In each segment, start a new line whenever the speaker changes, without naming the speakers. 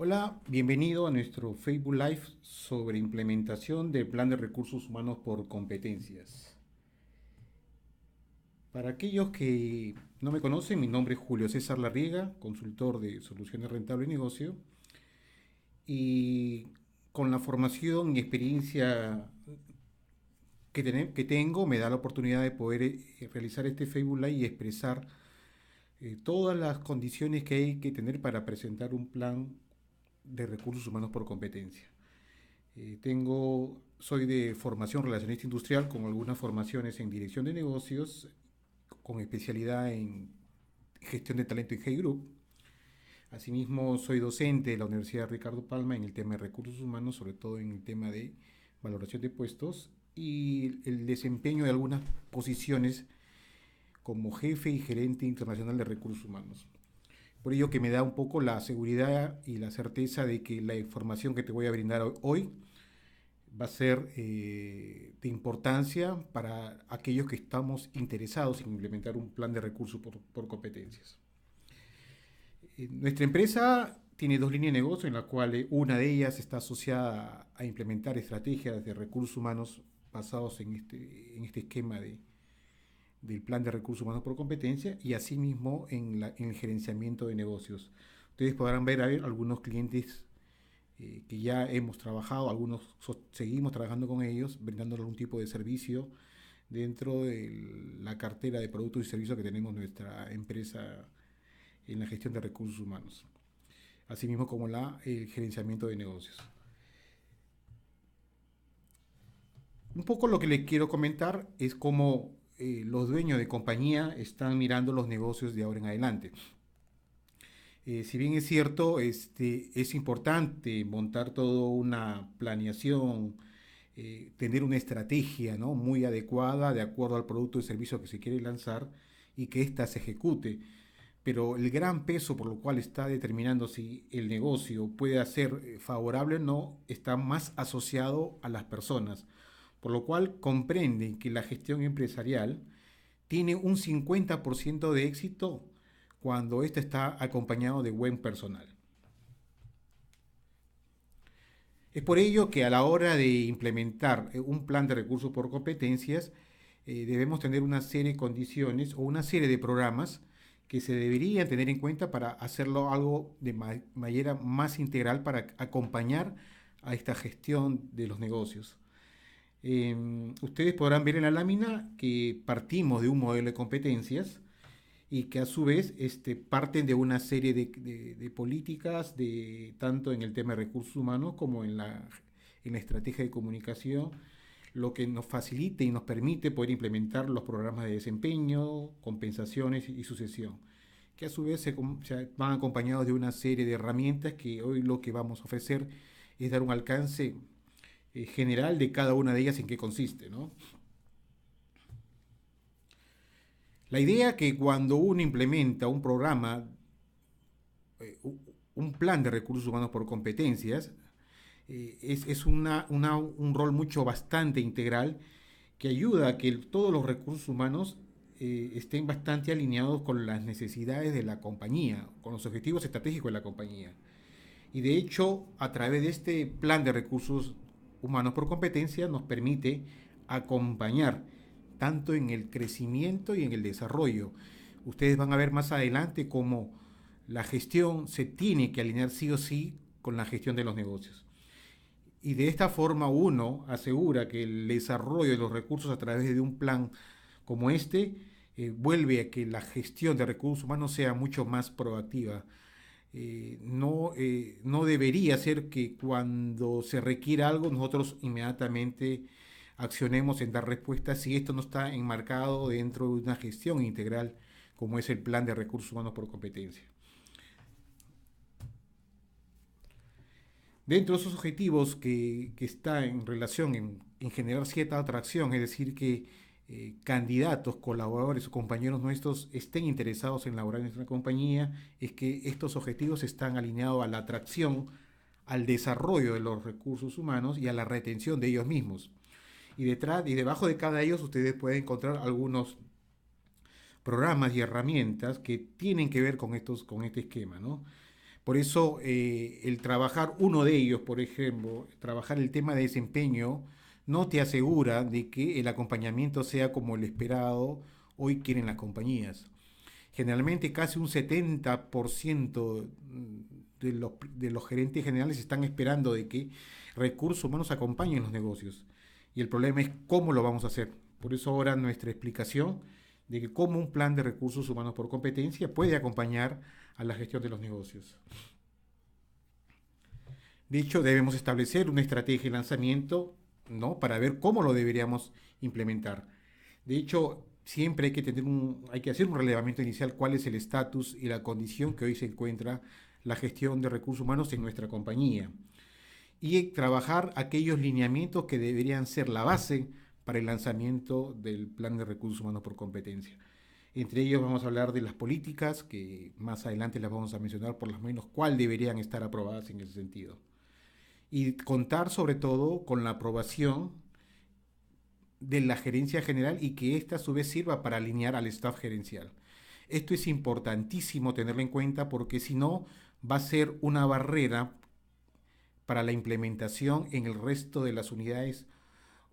Hola, bienvenido a nuestro Facebook Live sobre implementación del plan de recursos humanos por competencias. Para aquellos que no me conocen, mi nombre es Julio César Larriega, consultor de soluciones rentables de negocio, y con la formación y experiencia que tengo, me da la oportunidad de poder realizar este Facebook Live y expresar todas las condiciones que hay que tener para presentar un plan de recursos humanos por competencia. Soy de formación relacionista industrial con algunas formaciones en dirección de negocios, con especialidad en gestión de talento y G Group. Asimismo, soy docente de la Universidad Ricardo Palma en el tema de recursos humanos, sobre todo en el tema de valoración de puestos y el desempeño de algunas posiciones como jefe y gerente internacional de recursos humanos. Por ello que me da un poco la seguridad y la certeza de que la información que te voy a brindar hoy va a ser de importancia para aquellos que estamos interesados en implementar un plan de recursos por competencias. Nuestra empresa tiene dos líneas de negocio en las cuales una de ellas está asociada a implementar estrategias de recursos humanos basados en este esquema del plan de recursos humanos por competencia y asimismo en el gerenciamiento de negocios. Ustedes podrán ver algunos clientes que ya hemos trabajado, seguimos trabajando con ellos, brindando algún tipo de servicio dentro de la cartera de productos y servicios que tenemos nuestra empresa en la gestión de recursos humanos, asimismo como el gerenciamiento de negocios. Un poco lo que les quiero comentar es cómo los dueños de compañía están mirando los negocios de ahora en adelante. Si bien es cierto, es importante montar toda una planeación, tener una estrategia, ¿no?, muy adecuada de acuerdo al producto o servicio que se quiere lanzar y que ésta se ejecute. Pero el gran peso por lo cual está determinando si el negocio puede ser favorable o no está más asociado a las personas, por lo cual comprende que la gestión empresarial tiene un 50% de éxito cuando éste está acompañado de buen personal. Es por ello que a la hora de implementar un plan de recursos por competencias, debemos tener una serie de condiciones o una serie de programas que se deberían tener en cuenta para hacerlo algo de manera más integral para acompañar a esta gestión de los negocios. Ustedes podrán ver en la lámina que partimos de un modelo de competencias y que a su vez parten de una serie de políticas, tanto en el tema de recursos humanos como en la estrategia de comunicación, lo que nos facilita y nos permite poder implementar los programas de desempeño, compensaciones y sucesión, que a su vez se van acompañados de una serie de herramientas que hoy lo que vamos a ofrecer es dar un alcance general de cada una de ellas en qué consiste, ¿no? La idea que cuando uno implementa un programa, eh, un plan de recursos humanos por competencias, es un rol bastante integral que ayuda a que todos los recursos humanos estén bastante alineados con las necesidades de la compañía, con los objetivos estratégicos de la compañía. Y de hecho, a través de este plan de recursos humanos por competencia nos permite acompañar tanto en el crecimiento y en el desarrollo. Ustedes van a ver más adelante cómo la gestión se tiene que alinear sí o sí con la gestión de los negocios. Y de esta forma uno asegura que el desarrollo de los recursos a través de un plan como este vuelve a que la gestión de recursos humanos sea mucho más proactiva. No debería ser que cuando se requiera algo nosotros inmediatamente accionemos en dar respuesta si esto no está enmarcado dentro de una gestión integral como es el plan de recursos humanos por competencia. Dentro de esos objetivos que está en relación en generar cierta atracción, es decir, que candidatos, colaboradores o compañeros nuestros estén interesados en laborar en nuestra compañía, es que estos objetivos están alineados a la atracción, al desarrollo de los recursos humanos y a la retención de ellos mismos. Y detrás y debajo de cada de ellos ustedes pueden encontrar algunos programas y herramientas que tienen que ver con este esquema, ¿no? Por eso el trabajar uno de ellos, por ejemplo, trabajar el tema de desempeño, no te asegura de que el acompañamiento sea como el esperado hoy quieren las compañías. Generalmente casi un 70% de los gerentes generales están esperando de que recursos humanos acompañen los negocios. Y el problema es cómo lo vamos a hacer. Por eso ahora nuestra explicación de que cómo un plan de recursos humanos por competencia puede acompañar a la gestión de los negocios. De hecho, debemos establecer una estrategia de lanzamiento, ¿no? Para ver cómo lo deberíamos implementar. De hecho, siempre hay que hacer un relevamiento inicial cuál es el estatus y la condición que hoy se encuentra la gestión de recursos humanos en nuestra compañía. Y trabajar aquellos lineamientos que deberían ser la base para el lanzamiento del plan de recursos humanos por competencia. Entre ellos vamos a hablar de las políticas, que más adelante las vamos a mencionar, por lo menos cuál deberían estar aprobadas en ese sentido. Y contar sobre todo con la aprobación de la gerencia general y que ésta a su vez sirva para alinear al staff gerencial. Esto es importantísimo tenerlo en cuenta porque si no va a ser una barrera para la implementación en el resto de las unidades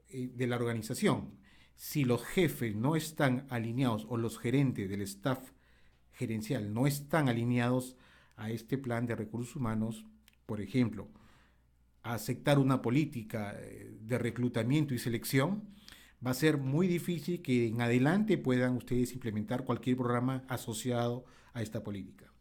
de la organización. Si los jefes no están alineados o los gerentes del staff gerencial no están alineados a este plan de recursos humanos, por ejemplo, a aceptar una política de reclutamiento y selección, va a ser muy difícil que en adelante puedan ustedes implementar cualquier programa asociado a esta política.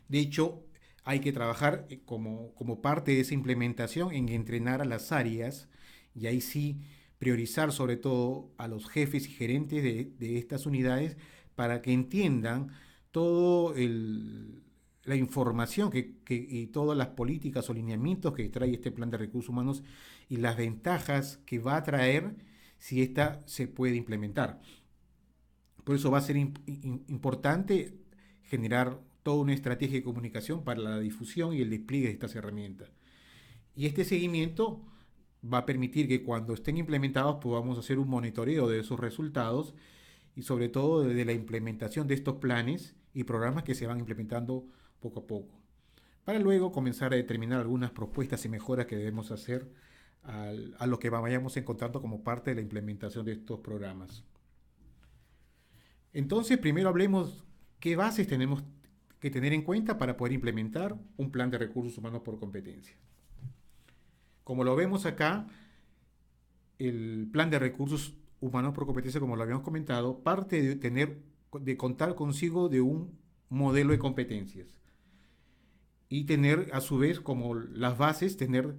De hecho, hay que trabajar como parte de esa implementación en entrenar a las áreas y ahí sí priorizar sobre todo a los jefes y gerentes de estas unidades para que entiendan todo la información y todas las políticas o lineamientos que trae este plan de recursos humanos y las ventajas que va a traer si ésta se puede implementar. Por eso va a ser importante generar toda una estrategia de comunicación para la difusión y el despliegue de estas herramientas. Y este seguimiento va a permitir que cuando estén implementados podamos hacer un monitoreo de esos resultados y sobre todo de la implementación de estos planes y programas que se van implementando poco a poco, para luego comenzar a determinar algunas propuestas y mejoras que debemos hacer a lo que vayamos encontrando como parte de la implementación de estos programas. Entonces, primero hablemos qué bases tenemos que tener en cuenta para poder implementar un plan de recursos humanos por competencia. Como lo vemos acá, el plan de recursos humanos por competencia, como lo habíamos comentado, parte de contar consigo de un modelo de competencias y tener a su vez como las bases, tener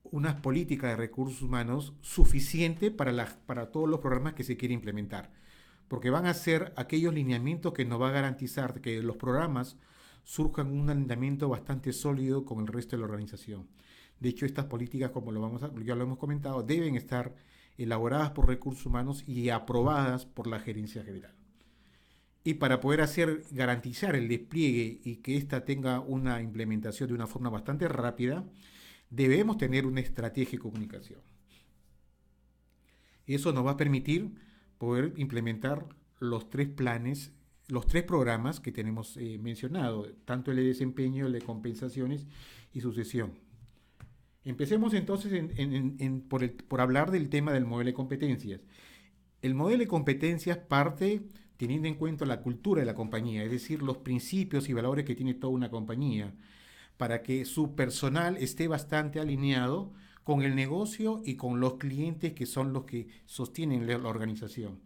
unas políticas de recursos humanos suficiente para todos los programas que se quiere implementar, porque van a ser aquellos lineamientos que nos va a garantizar que los programas surjan un alineamiento bastante sólido con el resto de la organización. De hecho, estas políticas, como ya lo hemos comentado, deben estar elaboradas por recursos humanos y aprobadas por la gerencia general. Y para poder garantizar el despliegue y que ésta tenga una implementación de una forma bastante rápida, debemos tener una estrategia de comunicación. Eso nos va a permitir poder implementar los tres planes, los tres programas que tenemos mencionado, tanto el de desempeño, el de compensaciones y sucesión. Empecemos entonces por hablar del tema del modelo de competencias. El modelo de competencias parte teniendo en cuenta la cultura de la compañía, es decir, los principios y valores que tiene toda una compañía, para que su personal esté bastante alineado con el negocio y con los clientes que son los que sostienen la organización.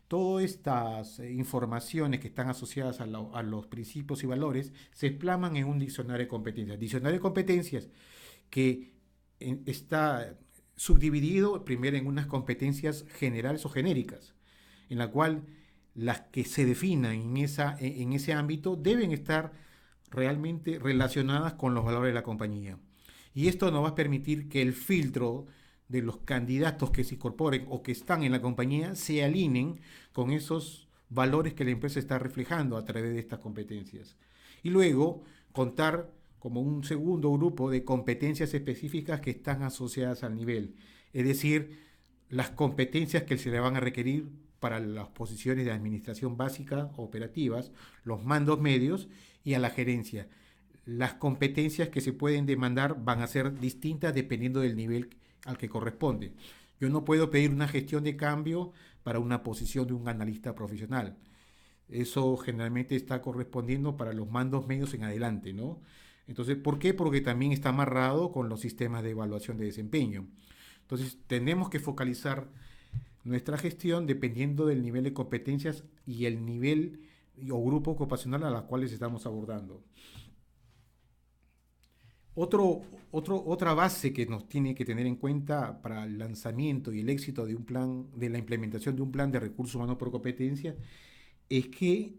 Todas estas informaciones que están asociadas a los principios y valores se plasman en un diccionario de competencias. Diccionario de competencias que está subdividido primero en unas competencias generales o genéricas, en la cual las que se definan en ese ámbito deben estar realmente relacionadas con los valores de la compañía. Y esto nos va a permitir que el filtro de los candidatos que se incorporen o que están en la compañía se alineen con esos valores que la empresa está reflejando a través de estas competencias. Y luego contar como un segundo grupo de competencias específicas que están asociadas al nivel. Es decir, las competencias que se le van a requerir para las posiciones de administración básica operativas, los mandos medios y a la gerencia. Las competencias que se pueden demandar van a ser distintas dependiendo del nivel al que corresponde. Yo no puedo pedir una gestión de cambio para una posición de un analista profesional. Eso generalmente está correspondiendo para los mandos medios en adelante, ¿no? Entonces, ¿por qué? Porque también está amarrado con los sistemas de evaluación de desempeño. Entonces, tenemos que focalizar nuestra gestión dependiendo del nivel de competencias y el nivel o grupo ocupacional a los cuales estamos abordando. Otra base que nos tiene que tener en cuenta para el lanzamiento y el éxito de un plan, de la implementación de un plan de recursos humanos por competencia, es que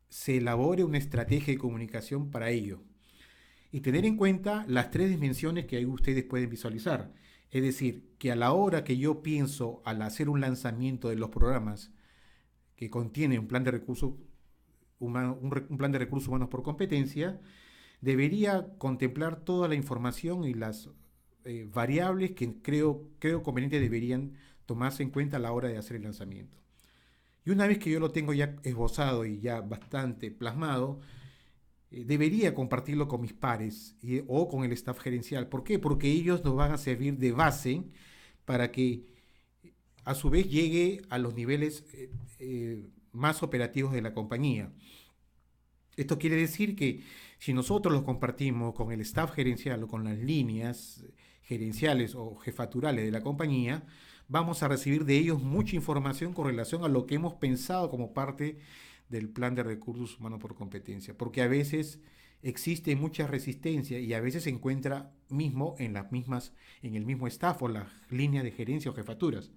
se elabore una estrategia de comunicación para ello. Y tener en cuenta las tres dimensiones que ahí ustedes pueden visualizar. Es decir, que a la hora que yo pienso al hacer un lanzamiento de los programas que contiene un plan de recursos un plan de recursos humanos por competencia, debería contemplar toda la información y las variables que creo conveniente deberían tomarse en cuenta a la hora de hacer el lanzamiento. Y una vez que yo lo tengo ya esbozado y ya bastante plasmado, debería compartirlo con mis pares o con el staff gerencial. ¿Por qué? Porque ellos nos van a servir de base para que a su vez llegue a los niveles más operativos de la compañía. Esto quiere decir que si nosotros los compartimos con el staff gerencial o con las líneas gerenciales o jefaturales de la compañía, vamos a recibir de ellos mucha información con relación a lo que hemos pensado como parte del plan de recursos humanos por competencia, porque a veces existe mucha resistencia y a veces se encuentra mismo en el mismo staff o las líneas de gerencia o jefaturas.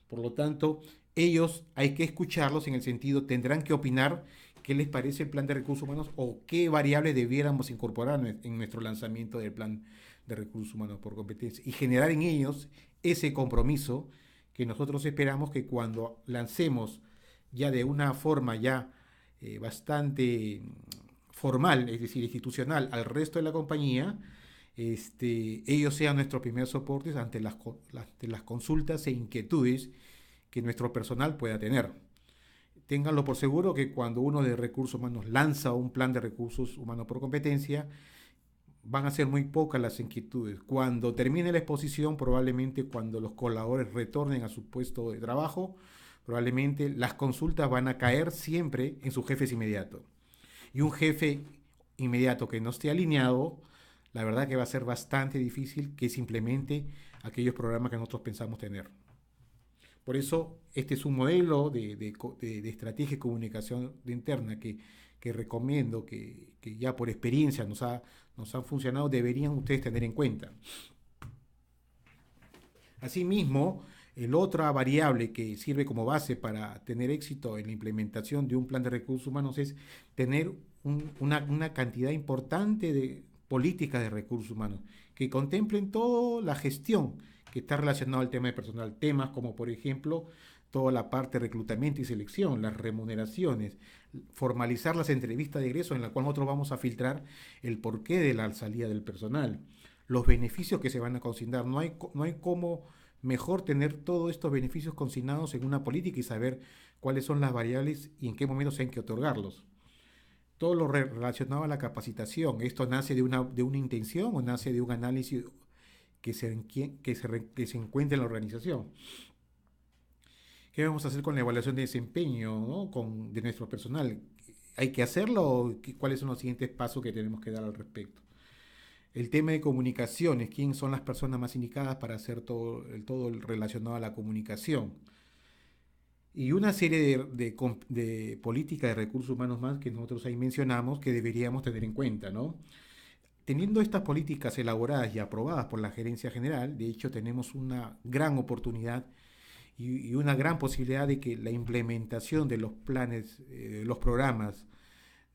Por lo tanto, ellos hay que escucharlos en el sentido, tendrán que opinar qué les parece el plan de recursos humanos o qué variables debiéramos incorporar en nuestro lanzamiento del plan de recursos humanos por competencia y generar en ellos ese compromiso que nosotros esperamos que cuando lancemos ya de una forma ya bastante formal, es decir, institucional, al resto de la compañía, ellos sean nuestros primeros soportes ante las consultas e inquietudes que nuestro personal pueda tener. Ténganlo por seguro que cuando uno de recursos humanos lanza un plan de recursos humanos por competencia, van a ser muy pocas las inquietudes. Cuando termine la exposición, probablemente cuando los colaboradores retornen a su puesto de trabajo, probablemente las consultas van a caer siempre en sus jefes inmediatos. Y un jefe inmediato que no esté alineado, la verdad que va a ser bastante difícil que se implemente aquellos programas que nosotros pensamos tener. Por eso, este es un modelo de estrategia de comunicación interna que recomiendo, que ya por experiencia nos han funcionado, deberían ustedes tener en cuenta. Asimismo, la otra variable que sirve como base para tener éxito en la implementación de un plan de recursos humanos es tener una cantidad importante de políticas de recursos humanos que contemplen toda la gestión que está relacionada al tema de personal. Temas como, por ejemplo, toda la parte de reclutamiento y selección, las remuneraciones, formalizar las entrevistas de egreso en las cuales nosotros vamos a filtrar el porqué de la salida del personal, los beneficios que se van a consignar. No hay cómo mejor tener todos estos beneficios consignados en una política y saber cuáles son las variables y en qué momentos hay que otorgarlos. Todo lo relacionado a la capacitación, ¿esto nace de una intención o nace de un análisis que se encuentra en la organización? ¿Qué vamos a hacer con la evaluación de desempeño, ¿no? de nuestro personal? ¿Hay que hacerlo? ¿Cuáles son los siguientes pasos que tenemos que dar al respecto? El tema de comunicaciones, ¿quién son las personas más indicadas para hacer todo relacionado a la comunicación? Y una serie de políticas de recursos humanos más que nosotros ahí mencionamos que deberíamos tener en cuenta, ¿no? Teniendo estas políticas elaboradas y aprobadas por la Gerencia General, de hecho tenemos una gran oportunidad y una gran posibilidad de que la implementación de los planes, los programas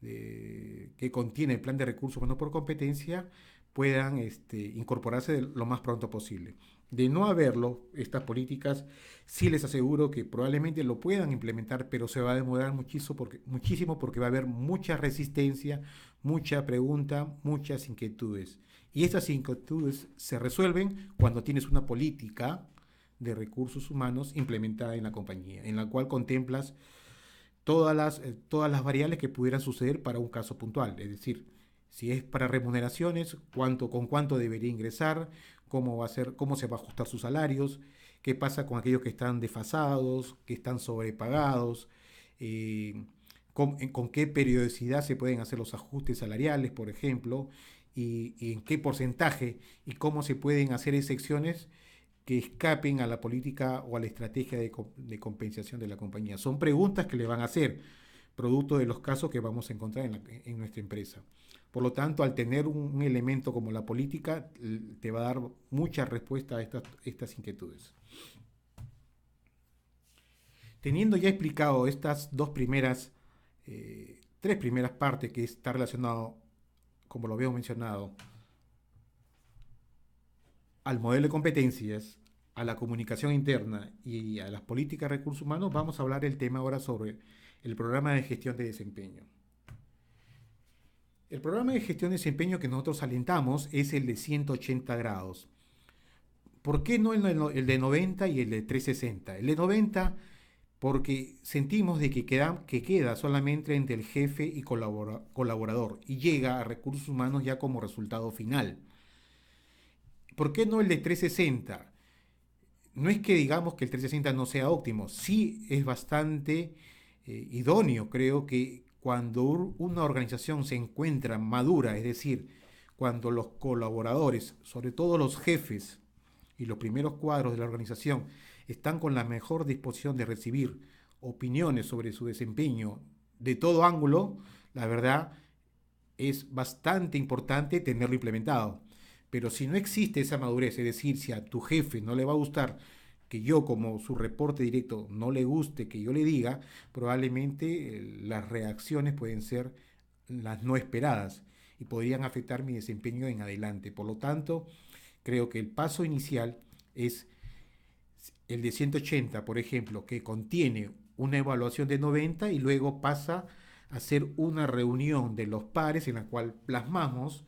que contiene el plan de recursos humanos por competencia puedan incorporarse lo más pronto posible. De no haberlo, estas políticas, sí les aseguro que probablemente lo puedan implementar, pero se va a demorar muchísimo porque va a haber mucha resistencia, mucha pregunta, muchas inquietudes. Y estas inquietudes se resuelven cuando tienes una política de recursos humanos implementada en la compañía, en la cual contemplas todas las variables que pudieran suceder para un caso puntual. Es decir, si es para remuneraciones, con cuánto debería ingresar, cómo va a ser, cómo se va a ajustar sus salarios, qué pasa con aquellos que están desfasados, que están sobrepagados, eh, con qué periodicidad se pueden hacer los ajustes salariales, por ejemplo, y en qué porcentaje y cómo se pueden hacer excepciones que escapen a la política o a la estrategia de compensación de la compañía. Son preguntas que le van a hacer, producto de los casos que vamos a encontrar en nuestra empresa. Por lo tanto, al tener un elemento como la política, te va a dar mucha respuesta a estas inquietudes. Teniendo ya explicado estas tres primeras partes que está relacionado, como lo habíamos mencionado, al modelo de competencias, a la comunicación interna y a las políticas de recursos humanos, vamos a hablar del tema ahora sobre el programa de gestión de desempeño. El programa de gestión de desempeño que nosotros alentamos es el de 180 grados. ¿Por qué no el de 90 y el de 360? El de 90 porque sentimos de que queda solamente entre el jefe y colaborador y llega a recursos humanos ya como resultado final. ¿Por qué no el de 360? No es que digamos que el 360 no sea óptimo, sí es bastante idóneo. Creo que cuando una organización se encuentra madura, es decir, cuando los colaboradores, sobre todo los jefes y los primeros cuadros de la organización, están con la mejor disposición de recibir opiniones sobre su desempeño de todo ángulo, la verdad es bastante importante tenerlo implementado. Pero si no existe esa madurez, es decir, si a tu jefe no le va a gustar que yo como su reporte directo no le guste que yo le diga, probablemente las reacciones pueden ser las no esperadas y podrían afectar mi desempeño en adelante. Por lo tanto, creo que el paso inicial es el de 180, por ejemplo, que contiene una evaluación de 90 y luego pasa a ser una reunión de los pares en la cual plasmamos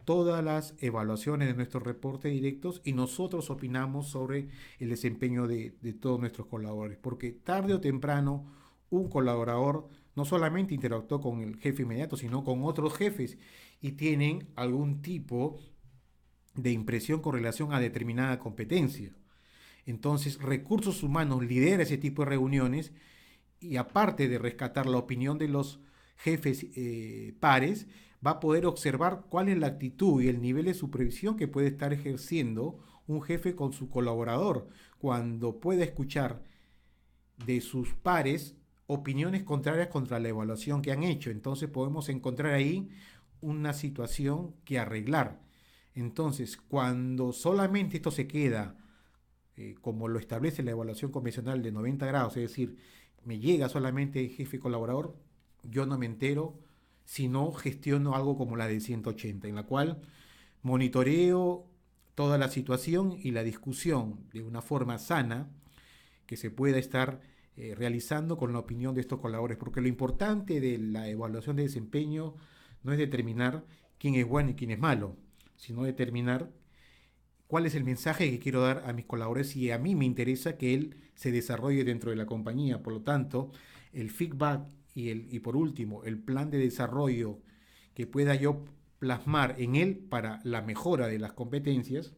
todas las evaluaciones de nuestros reportes directos y nosotros opinamos sobre el desempeño de todos nuestros colaboradores. Porque tarde o temprano un colaborador no solamente interactuó con el jefe inmediato, sino con otros jefes y tienen algún tipo de impresión con relación a determinada competencia. Entonces, recursos humanos lidera ese tipo de reuniones y aparte de rescatar la opinión de los jefes pares, va a poder observar cuál es la actitud y el nivel de supervisión que puede estar ejerciendo un jefe con su colaborador cuando pueda escuchar de sus pares opiniones contrarias contra la evaluación que han hecho. Entonces podemos encontrar ahí una situación que arreglar. Entonces, cuando solamente esto se queda como lo establece la evaluación convencional de 90 grados, es decir, me llega solamente jefe colaborador, yo no me entero si no gestiono algo como la de 180, en la cual monitoreo toda la situación y la discusión de una forma sana que se pueda estar realizando con la opinión de estos colaboradores, porque lo importante de la evaluación de desempeño no es determinar quién es bueno y quién es malo, sino determinar cuál es el mensaje que quiero dar a mis colaboradores y a mí me interesa que él se desarrolle dentro de la compañía. Por lo tanto, el feedback y por último, el plan de desarrollo que pueda yo plasmar en él para la mejora de las competencias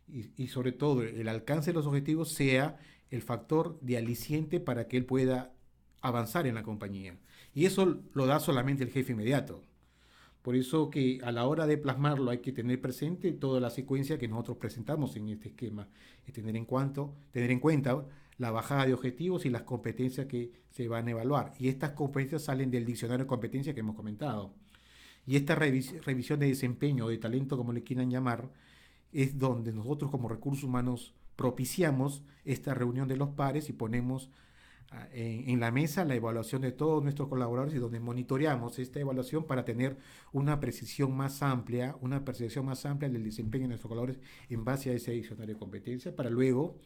y sobre todo el alcance de los objetivos sea el factor de aliciente para que él pueda avanzar en la compañía. Y eso lo da solamente el jefe inmediato. Por eso que a la hora de plasmarlo hay que tener presente toda la secuencia que nosotros presentamos en este esquema. Es tener en cuenta la bajada de objetivos y las competencias que se van a evaluar. Y estas competencias salen del diccionario de competencias que hemos comentado. Y esta revisión de desempeño o de talento, como le quieran llamar, es donde nosotros como recursos humanos propiciamos esta reunión de los pares y ponemos en la mesa la evaluación de todos nuestros colaboradores y donde monitoreamos esta evaluación para tener una percepción más amplia del desempeño de nuestros colaboradores en base a ese diccionario de competencias para luego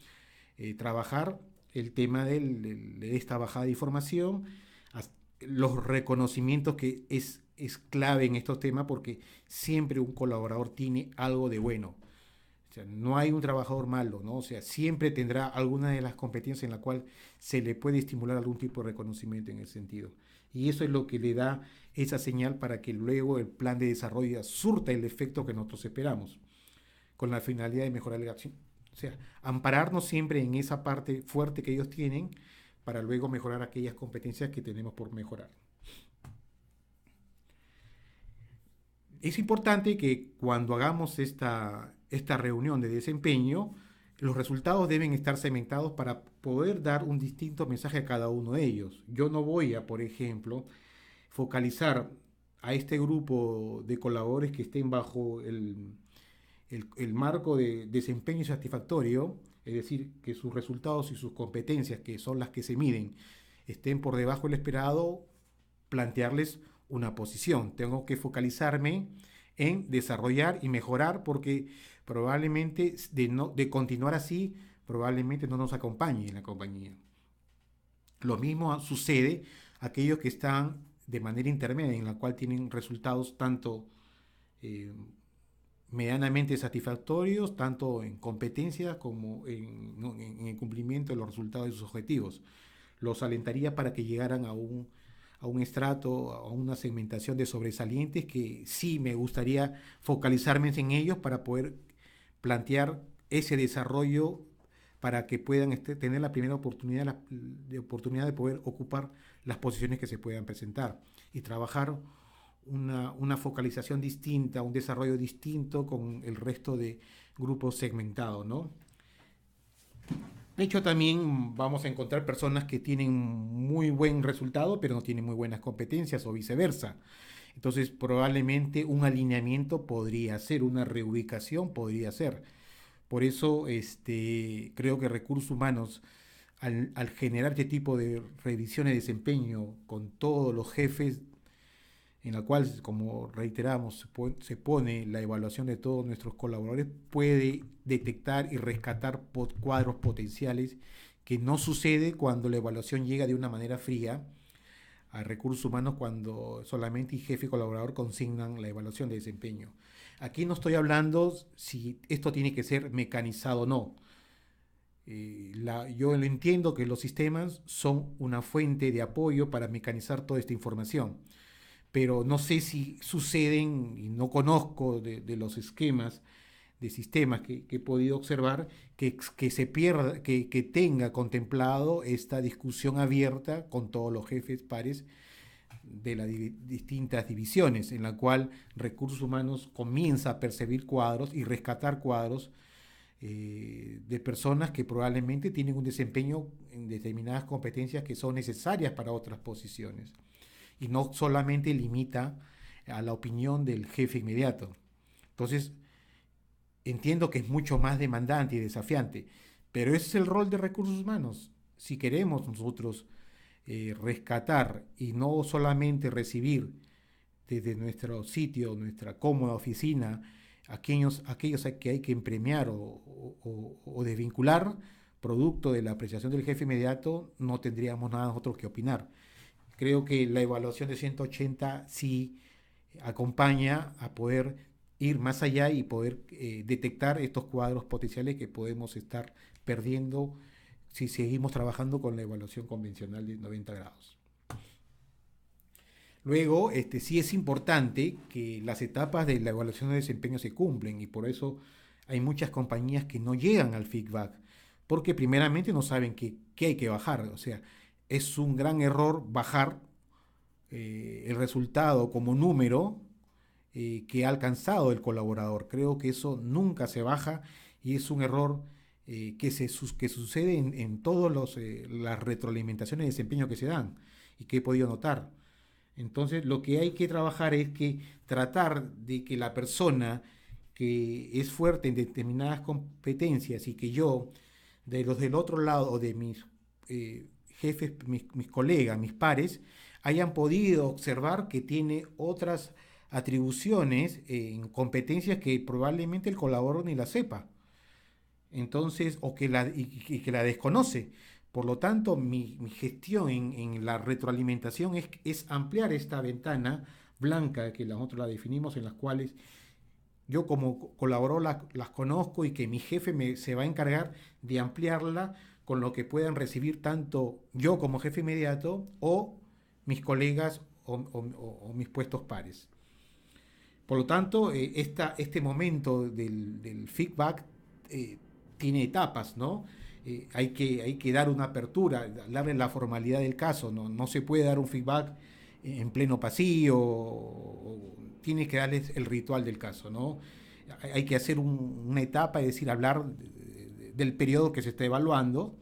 trabajar el tema de esta bajada de información, los reconocimientos que es clave en estos temas porque siempre un colaborador tiene algo de bueno. O sea, no hay un trabajador malo, ¿no? O sea, siempre tendrá alguna de las competencias en la cual se le puede estimular algún tipo de reconocimiento en ese sentido. Y eso es lo que le da esa señal para que luego el plan de desarrollo surta el efecto que nosotros esperamos, con la finalidad de mejorar la acción. O sea, ampararnos siempre en esa parte fuerte que ellos tienen para luego mejorar aquellas competencias que tenemos por mejorar. Es importante que cuando hagamos esta reunión de desempeño, los resultados deben estar segmentados para poder dar un distinto mensaje a cada uno de ellos. Yo no voy a, por ejemplo, focalizar a este grupo de colaboradores que estén bajo el marco de desempeño satisfactorio, es decir, que sus resultados y sus competencias, que son las que se miden, estén por debajo del esperado, plantearles una posición. Tengo que focalizarme en desarrollar y mejorar porque probablemente de continuar así, probablemente no nos acompañe en la compañía. Lo mismo sucede a aquellos que están de manera intermedia, en la cual tienen resultados tanto eh, medianamente satisfactorios, tanto en competencias como en el cumplimiento de los resultados de sus objetivos. Los alentaría para que llegaran a un estrato, a una segmentación de sobresalientes que sí me gustaría focalizarme en ellos para poder plantear ese desarrollo para que puedan tener la primera oportunidad de poder ocupar las posiciones que se puedan presentar y trabajar una focalización distinta, un desarrollo distinto con el resto de grupos segmentados, ¿no? De hecho, también vamos a encontrar personas que tienen muy buen resultado, pero no tienen muy buenas competencias o viceversa. Entonces, probablemente un alineamiento podría ser, una reubicación podría ser. Por eso, creo que recursos humanos, al generar este tipo de revisiones de desempeño con todos los jefes en la cual, como reiteramos, se pone la evaluación de todos nuestros colaboradores, puede detectar y rescatar cuadros potenciales que no sucede cuando la evaluación llega de una manera fría a recursos humanos cuando solamente el jefe y colaborador consignan la evaluación de desempeño. Aquí no estoy hablando si esto tiene que ser mecanizado o no. Yo lo entiendo que los sistemas son una fuente de apoyo para mecanizar toda esta información, pero no sé si suceden, y no conozco de los esquemas de sistemas que he podido observar, que se pierda, que tenga contemplado esta discusión abierta con todos los jefes pares de las distintas divisiones, en la cual recursos humanos comienza a percibir cuadros y rescatar cuadros de personas que probablemente tienen un desempeño en determinadas competencias que son necesarias para otras posiciones y no solamente limita a la opinión del jefe inmediato. Entonces, entiendo que es mucho más demandante y desafiante, pero ese es el rol de recursos humanos. Si queremos nosotros rescatar y no solamente recibir desde nuestro sitio, nuestra cómoda oficina, aquellos que hay que premiar o desvincular, producto de la apreciación del jefe inmediato, no tendríamos nada nosotros que opinar. Creo que la evaluación de 180 sí acompaña a poder ir más allá y poder detectar estos cuadros potenciales que podemos estar perdiendo si seguimos trabajando con la evaluación convencional de 90 grados. Luego, sí es importante que las etapas de la evaluación de desempeño se cumplen y por eso hay muchas compañías que no llegan al feedback, porque primeramente no saben qué hay que bajar. O sea, es un gran error bajar el resultado como número que ha alcanzado el colaborador. Creo que eso nunca se baja y es un error que sucede en todas las retroalimentaciones de desempeño que se dan y que he podido notar. Entonces, lo que hay que trabajar es que tratar de que la persona que es fuerte en determinadas competencias y que yo, de los del otro lado, o de mis jefes, mis colegas, mis pares, hayan podido observar que tiene otras atribuciones en competencias que probablemente el colaborador ni la sepa. Entonces, y que la desconoce. Por lo tanto, mi gestión en la retroalimentación es ampliar esta ventana blanca que nosotros la definimos, en las cuales yo como colaborador las conozco y que mi jefe se va a encargar de ampliarla con lo que puedan recibir tanto yo como jefe inmediato o mis colegas o mis puestos pares. Por lo tanto, este momento del feedback eh, tiene etapas, ¿no? Hay que dar una apertura, darle la formalidad del caso, ¿no? No se puede dar un feedback en pleno pasillo, tiene que darles el ritual del caso, ¿no? Hay que hacer una etapa, es decir, hablar del periodo que se está evaluando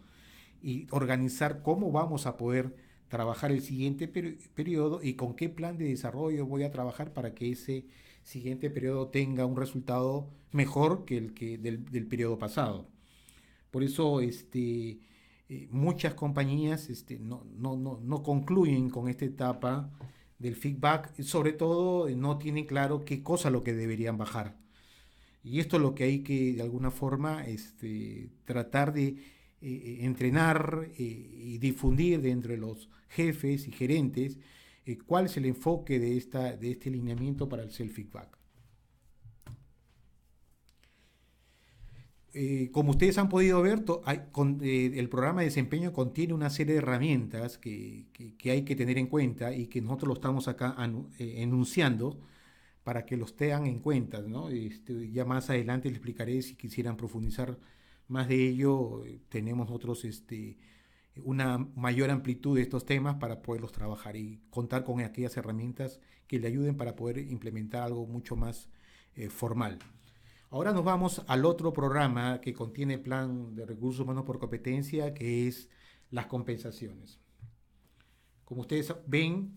y organizar cómo vamos a poder trabajar el siguiente periodo y con qué plan de desarrollo voy a trabajar para que ese siguiente periodo tenga un resultado mejor que el del periodo pasado. Por eso muchas compañías no concluyen con esta etapa del feedback, sobre todo no tienen claro qué cosa es lo que deberían bajar. Y esto es lo que hay que de alguna forma tratar de entrenar y difundir de entre los jefes y gerentes cuál es el enfoque de este lineamiento para el self-feedback. Como ustedes han podido ver, el programa de desempeño contiene una serie de herramientas que hay que tener en cuenta y que nosotros lo estamos acá enunciando para que los tengan en cuenta, ¿no? Ya más adelante les explicaré si quisieran profundizar más de ello. Tenemos otros, una mayor amplitud de estos temas para poderlos trabajar y contar con aquellas herramientas que le ayuden para poder implementar algo mucho más formal. Ahora nos vamos al otro programa que contiene el plan de recursos humanos por competencia, que es las compensaciones. Como ustedes ven,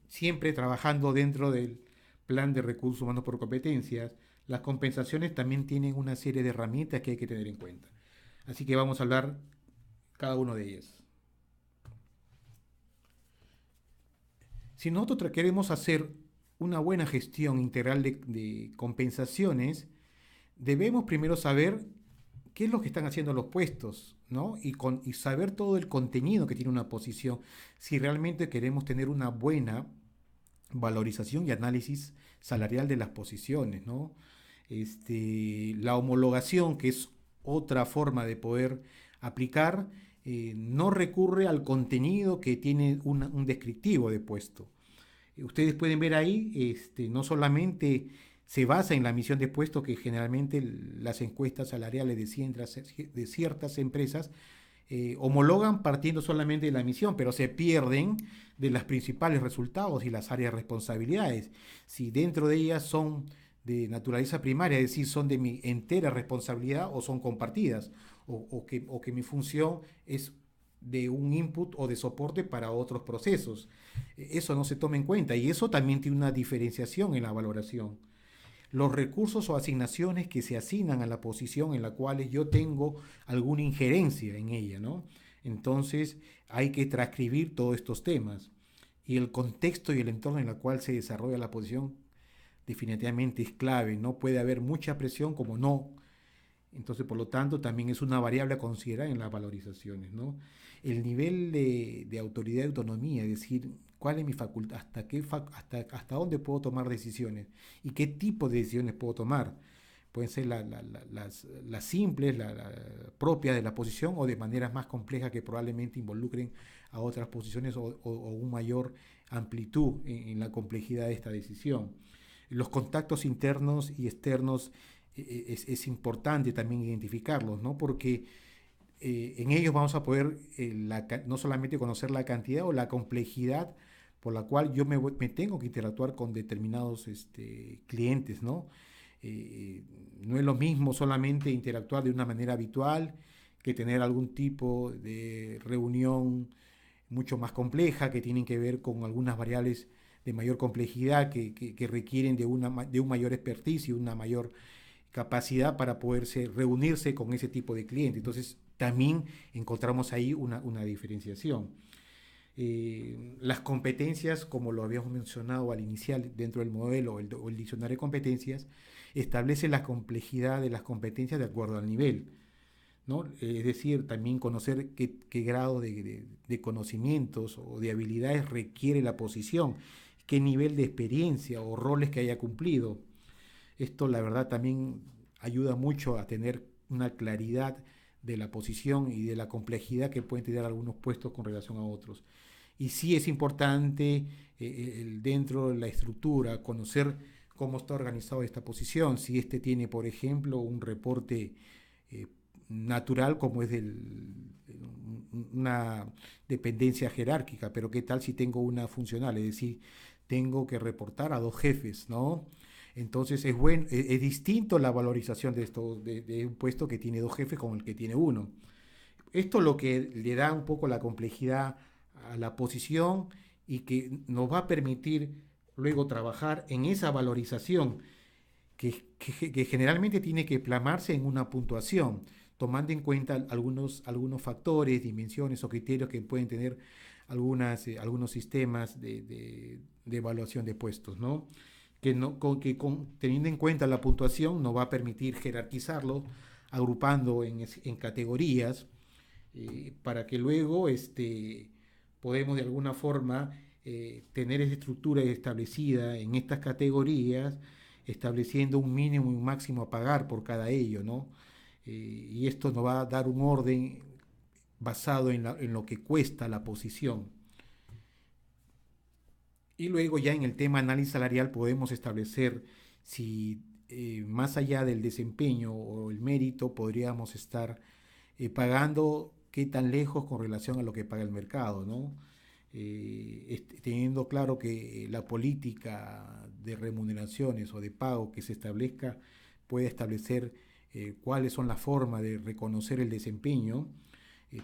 siempre trabajando dentro del plan de recursos humanos por competencias, las compensaciones también tienen una serie de herramientas que hay que tener en cuenta. Así que vamos a hablar cada una de ellas. Si nosotros queremos hacer una buena gestión integral de compensaciones, debemos primero saber qué es lo que están haciendo los puestos, ¿no? Y saber todo el contenido que tiene una posición, si realmente queremos tener una buena valorización y análisis salarial de las posiciones, ¿no? La homologación, que es otra forma de poder aplicar, no recurre al contenido que tiene un descriptivo de puesto. Ustedes pueden ver ahí, no solamente se basa en la misión de puesto, que generalmente las encuestas salariales de ciertas empresas homologan partiendo solamente de la misión, pero se pierden de los principales resultados y las áreas de responsabilidades. Si dentro de ellas son de naturaleza primaria, es decir, son de mi entera responsabilidad o son compartidas, o que mi función es de un input o de soporte para otros procesos. Eso no se toma en cuenta y eso también tiene una diferenciación en la valoración. Los recursos o asignaciones que se asignan a la posición en la cual yo tengo alguna injerencia en ella, ¿no? Entonces hay que transcribir todos estos temas y el contexto y el entorno en el cual se desarrolla la posición definitivamente es clave. No puede haber mucha presión como no. Entonces, por lo tanto, también es una variable a considerar en las valorizaciones, ¿no? El nivel de autoridad y autonomía, es decir, cuál es mi facultad, hasta dónde puedo tomar decisiones y qué tipo de decisiones puedo tomar. Pueden ser las simples, propias de la posición o de maneras más complejas que probablemente involucren a otras posiciones o una mayor amplitud en la complejidad de esta decisión. Los contactos internos y externos es importante también identificarlos, ¿no? Porque en ellos vamos a poder no solamente conocer la cantidad o la complejidad por la cual yo me tengo que interactuar con determinados clientes, ¿no? No es lo mismo solamente interactuar de una manera habitual que tener algún tipo de reunión mucho más compleja que tienen que ver con algunas variables de mayor complejidad que requieren de un mayor expertise y una mayor capacidad para poderse reunirse con ese tipo de cliente. Entonces también encontramos ahí una diferenciación. Las competencias, como lo habíamos mencionado al inicial dentro del modelo o el diccionario de competencias, establece la complejidad de las competencias de acuerdo al nivel, ¿no? Es decir, también conocer qué grado de conocimientos o de habilidades requiere la posición, qué nivel de experiencia o roles que haya cumplido. Esto, la verdad, también ayuda mucho a tener una claridad de la posición y de la complejidad que pueden tener algunos puestos con relación a otros. Y sí es importante dentro de la estructura conocer cómo está organizado esta posición, si este tiene, por ejemplo, un reporte eh, natural como es una dependencia jerárquica, pero qué tal si tengo una funcional, es decir, tengo que reportar a dos jefes, ¿no? Entonces es distinto la valorización de un puesto que tiene dos jefes con el que tiene uno. Esto es lo que le da un poco la complejidad a la posición y que nos va a permitir luego trabajar en esa valorización que generalmente tiene que plasmarse en una puntuación, tomando en cuenta algunos factores, dimensiones o criterios que pueden tener algunos sistemas de evaluación de puestos, ¿no? Teniendo en cuenta la puntuación nos va a permitir jerarquizarlo, agrupando en categorías, para que luego podemos de alguna forma tener esa estructura establecida en estas categorías, estableciendo un mínimo y un máximo a pagar por cada ello, ¿no? Y esto nos va a dar un orden basado en lo que cuesta la posición. Y luego ya en el tema análisis salarial podemos establecer si más allá del desempeño o el mérito podríamos estar pagando qué tan lejos con relación a lo que paga el mercado, ¿no? Teniendo claro que la política de remuneraciones o de pago que se establezca puede establecer cuáles son las formas de reconocer el desempeño,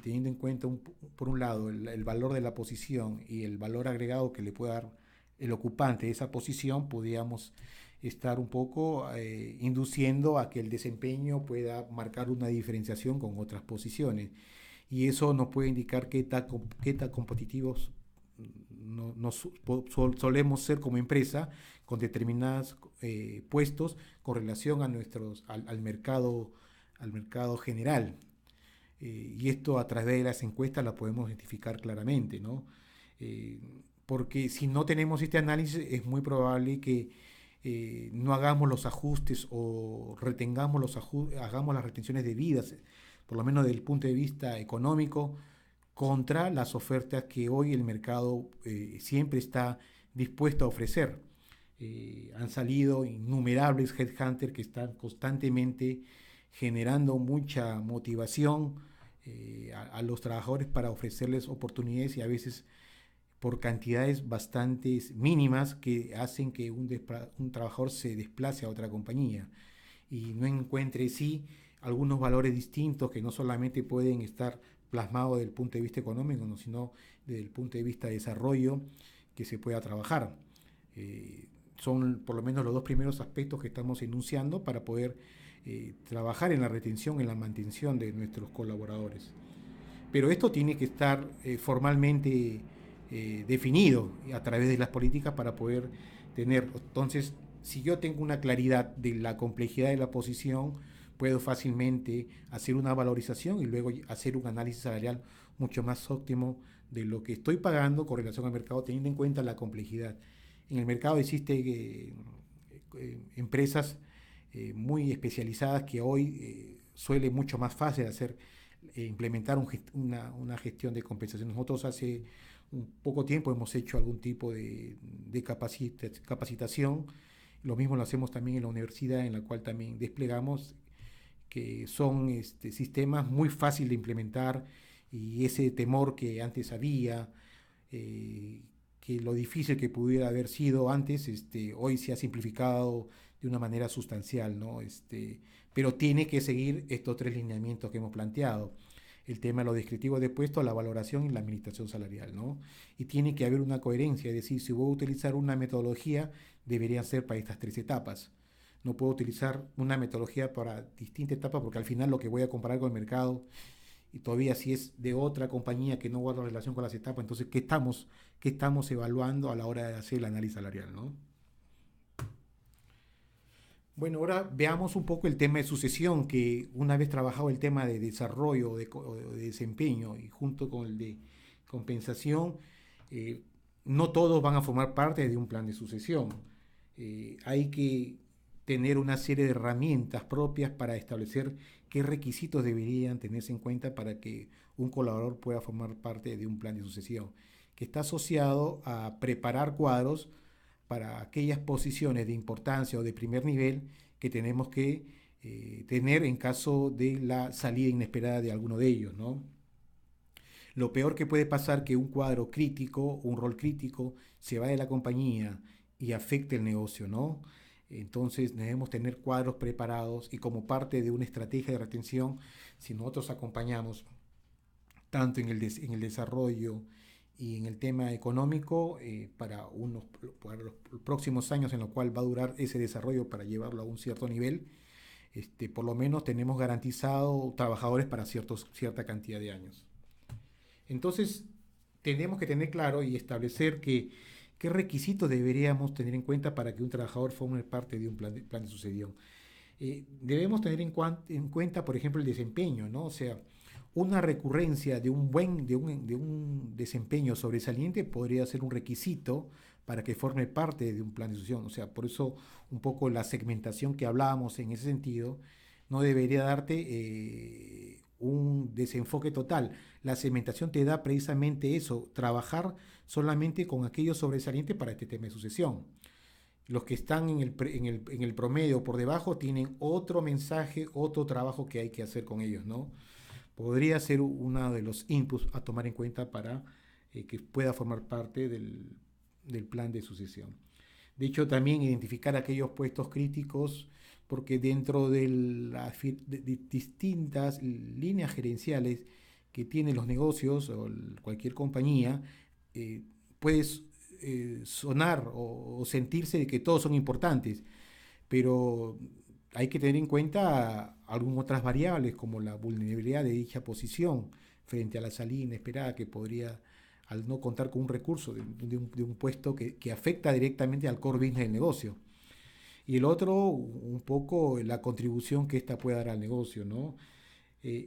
teniendo en cuenta, por un lado, el valor de la posición y el valor agregado que le puede dar el ocupante de esa posición, podríamos estar un poco induciendo a que el desempeño pueda marcar una diferenciación con otras posiciones. Y eso nos puede indicar qué tan competitivos solemos ser como empresa con determinados puestos con relación a al mercado general. Y esto a través de las encuestas la podemos identificar claramente, ¿no? Eh, Porque si no tenemos este análisis es muy probable que no hagamos los ajustes o hagamos las retenciones debidas, por lo menos desde el punto de vista económico, contra las ofertas que hoy el mercado siempre está dispuesto a ofrecer. Han salido innumerables headhunters que están constantemente generando mucha motivación a los trabajadores para ofrecerles oportunidades y a veces por cantidades bastante mínimas que hacen que un trabajador se desplace a otra compañía y no encuentre sí algunos valores distintos que no solamente pueden estar plasmados desde el punto de vista económico, ¿no? Sino desde el punto de vista de desarrollo que se pueda trabajar. Eh, Son por lo menos los dos primeros aspectos que estamos enunciando para poder trabajar en la retención, en la mantención de nuestros colaboradores. Pero esto tiene que estar formalmente definido a través de las políticas para poder tener. Entonces, si yo tengo una claridad de la complejidad de la posición, puedo fácilmente hacer una valorización y luego hacer un análisis salarial mucho más óptimo de lo que estoy pagando con relación al mercado, teniendo en cuenta la complejidad. En el mercado existen empresas muy especializadas que hoy suele mucho más fácil hacer implementar una gestión de compensación. Nosotros hace un poco tiempo hemos hecho algún tipo de capacitación. Lo mismo lo hacemos también en la universidad, en la cual también desplegamos, que son sistemas muy fáciles de implementar y ese temor que antes había, que lo difícil que pudiera haber sido antes, hoy se ha simplificado de una manera sustancial, ¿no? Pero tiene que seguir estos tres lineamientos que hemos planteado. El tema de los descriptivos de puesto, la valoración y la administración salarial, ¿no? Y tiene que haber una coherencia, es decir, si voy a utilizar una metodología, debería ser para estas tres etapas. No puedo utilizar una metodología para distintas etapas porque al final lo que voy a comparar con el mercado y todavía si es de otra compañía que no guarda relación con las etapas, entonces, qué estamos evaluando a la hora de hacer el análisis salarial, ¿no? Bueno, ahora veamos un poco el tema de sucesión, que una vez trabajado el tema de desarrollo de desempeño y junto con el de compensación, no todos van a formar parte de un plan de sucesión. Hay que tener una serie de herramientas propias para establecer qué requisitos deberían tenerse en cuenta para que un colaborador pueda formar parte de un plan de sucesión, que está asociado a preparar cuadros para aquellas posiciones de importancia o de primer nivel que tenemos que tener en caso de la salida inesperada de alguno de ellos, ¿no? Lo peor que puede pasar que un cuadro crítico, un rol crítico, se vaya de la compañía y afecte el negocio, ¿no? Entonces debemos tener cuadros preparados y como parte de una estrategia de retención, si nosotros acompañamos tanto en el desarrollo y en el tema económico para los próximos años en los cuales va a durar ese desarrollo para llevarlo a un cierto nivel, por lo menos tenemos garantizado trabajadores para cierta cantidad de años. Entonces, tenemos que tener claro y establecer qué requisitos deberíamos tener en cuenta para que un trabajador forme parte de un plan de sucesión. Debemos tener en cuenta, por ejemplo, el desempeño, ¿no? O sea, una recurrencia de un desempeño sobresaliente podría ser un requisito para que forme parte de un plan de sucesión. O sea, por eso un poco la segmentación que hablábamos en ese sentido no debería darte un desenfoque total. La segmentación te da precisamente eso, trabajar solamente con aquellos sobresalientes para este tema de sucesión. Los que están en el promedio por debajo tienen otro mensaje, otro trabajo que hay que hacer con ellos, ¿no? Podría ser uno de los inputs a tomar en cuenta para que pueda formar parte del plan de sucesión. De hecho, también identificar aquellos puestos críticos, porque dentro de las distintas líneas gerenciales que tienen los negocios o cualquier compañía, eh, puedes sonar o sentirse de que todos son importantes, pero hay que tener en cuenta algunas otras variables como la vulnerabilidad de dicha posición frente a la salida inesperada que podría, al no contar con un recurso de un puesto que afecta directamente al core business del negocio. Y el otro, un poco la contribución que ésta puede dar al negocio, ¿no?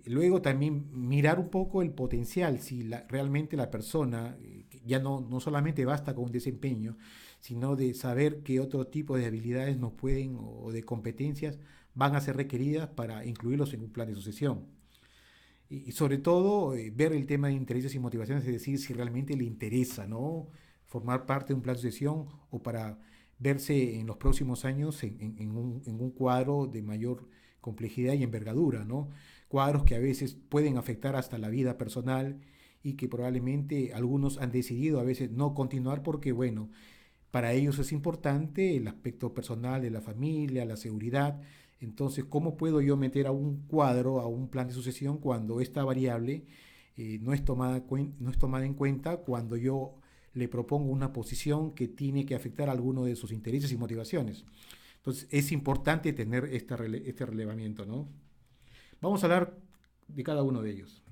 Luego también mirar un poco el potencial, si realmente la persona ya no solamente basta con un desempeño, sino de saber qué otro tipo de habilidades nos pueden o de competencias van a ser requeridas para incluirlos en un plan de sucesión. Y sobre todo ver el tema de intereses y motivaciones, es decir, si realmente le interesa, ¿no? Formar parte de un plan de sucesión o para verse en los próximos años en un cuadro de mayor complejidad y envergadura, ¿no? Cuadros que a veces pueden afectar hasta la vida personal y que probablemente algunos han decidido a veces no continuar porque, bueno, para ellos es importante el aspecto personal de la familia, la seguridad. Entonces, ¿cómo puedo yo meter a un cuadro, a un plan de sucesión, cuando esta variable no es tomada en cuenta cuando yo le propongo una posición que tiene que afectar a alguno de sus intereses y motivaciones? Entonces, es importante tener este relevamiento, ¿no? Vamos a hablar de cada uno de ellos.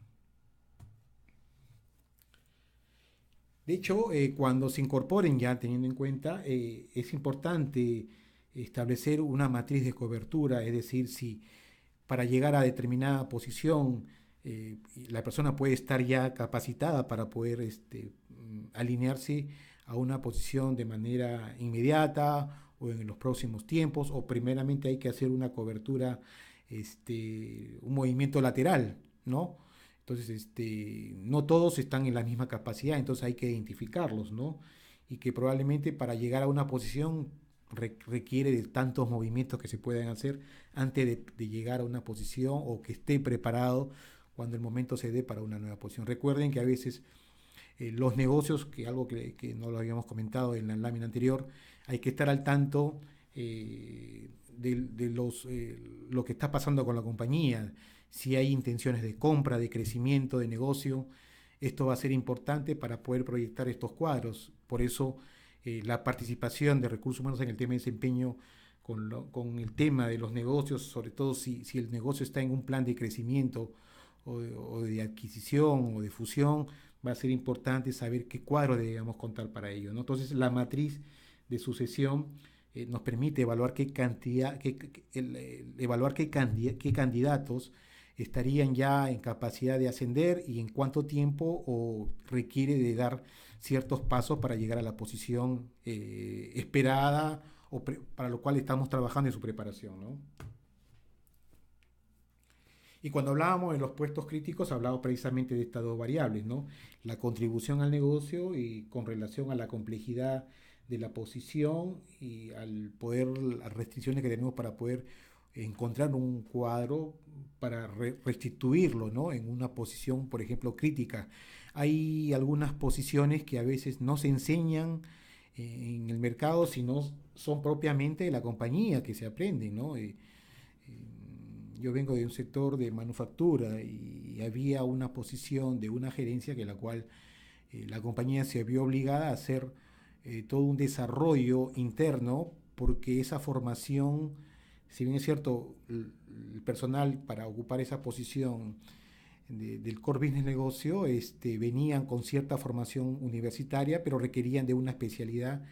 De hecho, cuando se incorporen ya teniendo en cuenta, es importante establecer una matriz de cobertura, es decir, si para llegar a determinada posición la persona puede estar ya capacitada para poder alinearse a una posición de manera inmediata o en los próximos tiempos, o primeramente hay que hacer una cobertura, un movimiento lateral, ¿no? Entonces, no todos están en la misma capacidad, entonces hay que identificarlos, ¿no? Y que probablemente para llegar a una posición requiere de tantos movimientos que se puedan hacer antes de llegar a una posición o que esté preparado cuando el momento se dé para una nueva posición. Recuerden que a veces los negocios, que algo que no lo habíamos comentado en la lámina anterior, hay que estar al tanto lo que está pasando con la compañía, si hay intenciones de compra, de crecimiento, de negocio. Esto va a ser importante para poder proyectar estos cuadros. Por eso la participación de recursos humanos en el tema de desempeño con el tema de los negocios, sobre todo si el negocio está en un plan de crecimiento o de adquisición o de fusión, va a ser importante saber qué cuadro debemos contar para ello, ¿no? Entonces, la matriz de sucesión nos permite evaluar qué candidatos estarían ya en capacidad de ascender y en cuánto tiempo o requiere de dar ciertos pasos para llegar a la posición esperada para lo cual estamos trabajando en su preparación, ¿no? Y cuando hablábamos de los puestos críticos, hablábamos precisamente de estas dos variables, ¿no? La contribución al negocio y con relación a la complejidad de la posición y al poder, las restricciones que tenemos para poder encontrar un cuadro para restituirlo, ¿no? En una posición, por ejemplo, crítica. Hay algunas posiciones que a veces no se enseñan en el mercado, sino son propiamente de la compañía que se aprenden, ¿no? Yo vengo de un sector de manufactura y había una posición de una gerencia que la cual la compañía se vio obligada a hacer todo un desarrollo interno porque esa formación, si bien es cierto, el personal para ocupar esa posición del core business negocio venían con cierta formación universitaria, pero requerían de una especialidad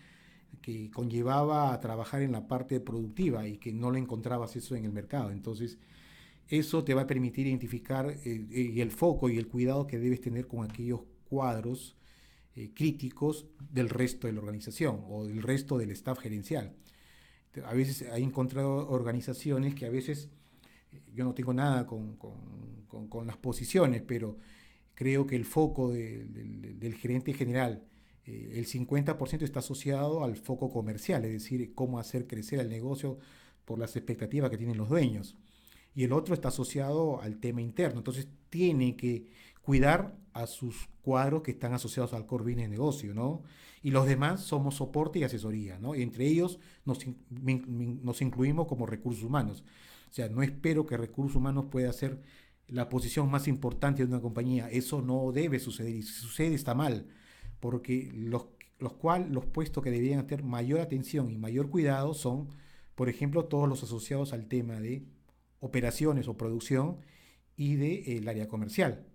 que conllevaba a trabajar en la parte productiva y que no lo encontrabas eso en el mercado. Entonces, eso te va a permitir identificar el foco y el cuidado que debes tener con aquellos cuadros críticos del resto de la organización o del resto del staff gerencial. A veces he encontrado organizaciones que a veces yo no tengo nada con las posiciones, pero creo que el foco del gerente general, el 50% está asociado al foco comercial, es decir, cómo hacer crecer el negocio por las expectativas que tienen los dueños. Y el otro está asociado al tema interno. Entonces tiene que cuidar a sus cuadros que están asociados al core business negocio, ¿no? Y los demás somos soporte y asesoría, ¿no? Y entre ellos nos incluimos como recursos humanos. O sea, no espero que recursos humanos pueda ser la posición más importante de una compañía. Eso no debe suceder. Y si sucede está mal. Porque los puestos que deberían tener mayor atención y mayor cuidado son, por ejemplo, todos los asociados al tema de operaciones o producción y del área comercial.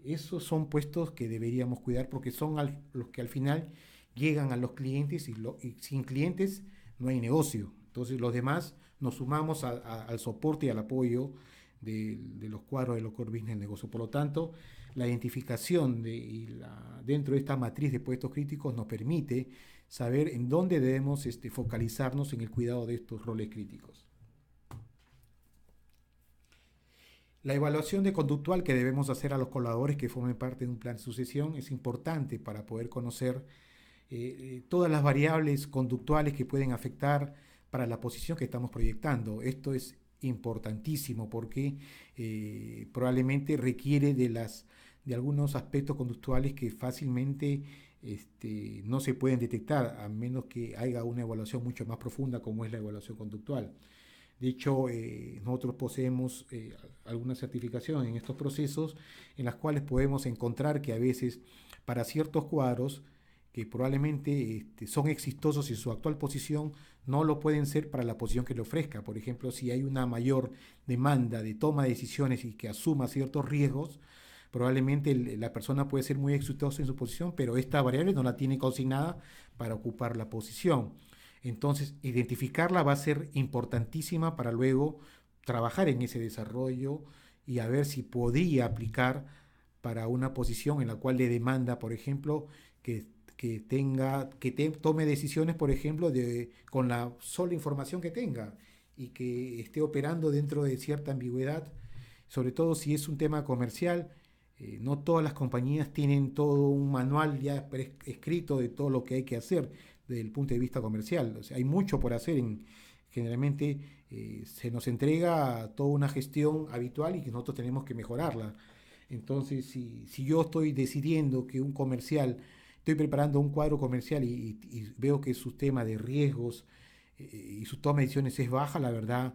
Esos son puestos que deberíamos cuidar porque son los que al final llegan a los clientes y sin clientes no hay negocio. Entonces los demás nos sumamos al soporte y al apoyo de los cuadros de los core business del negocio. Por lo tanto, la identificación dentro de esta matriz de puestos críticos nos permite saber en dónde debemos focalizarnos en el cuidado de estos roles críticos. La evaluación de conductual que debemos hacer a los colaboradores que formen parte de un plan de sucesión es importante para poder conocer todas las variables conductuales que pueden afectar para la posición que estamos proyectando. Esto es importantísimo porque probablemente requiere de algunos aspectos conductuales que fácilmente no se pueden detectar a menos que haya una evaluación mucho más profunda como es la evaluación conductual. De hecho, nosotros poseemos alguna certificación en estos procesos en las cuales podemos encontrar que a veces para ciertos cuadros que probablemente son exitosos en su actual posición, no lo pueden ser para la posición que le ofrezca. Por ejemplo, si hay una mayor demanda de toma de decisiones y que asuma ciertos riesgos, probablemente la persona puede ser muy exitosa en su posición, pero esta variable no la tiene consignada para ocupar la posición. Entonces, identificarla va a ser importantísima para luego trabajar en ese desarrollo y a ver si podría aplicar para una posición en la cual le demanda, por ejemplo, que tome decisiones, por ejemplo, con la sola información que tenga y que esté operando dentro de cierta ambigüedad, sobre todo si es un tema comercial. No todas las compañías tienen todo un manual ya escrito de todo lo que hay que hacer desde el punto de vista comercial. O sea, hay mucho por hacer. Generalmente se nos entrega toda una gestión habitual y que nosotros tenemos que mejorarla. Entonces, si yo estoy decidiendo que un comercial, estoy preparando un cuadro comercial y veo que su tema de riesgos y su toma de decisiones es baja, la verdad,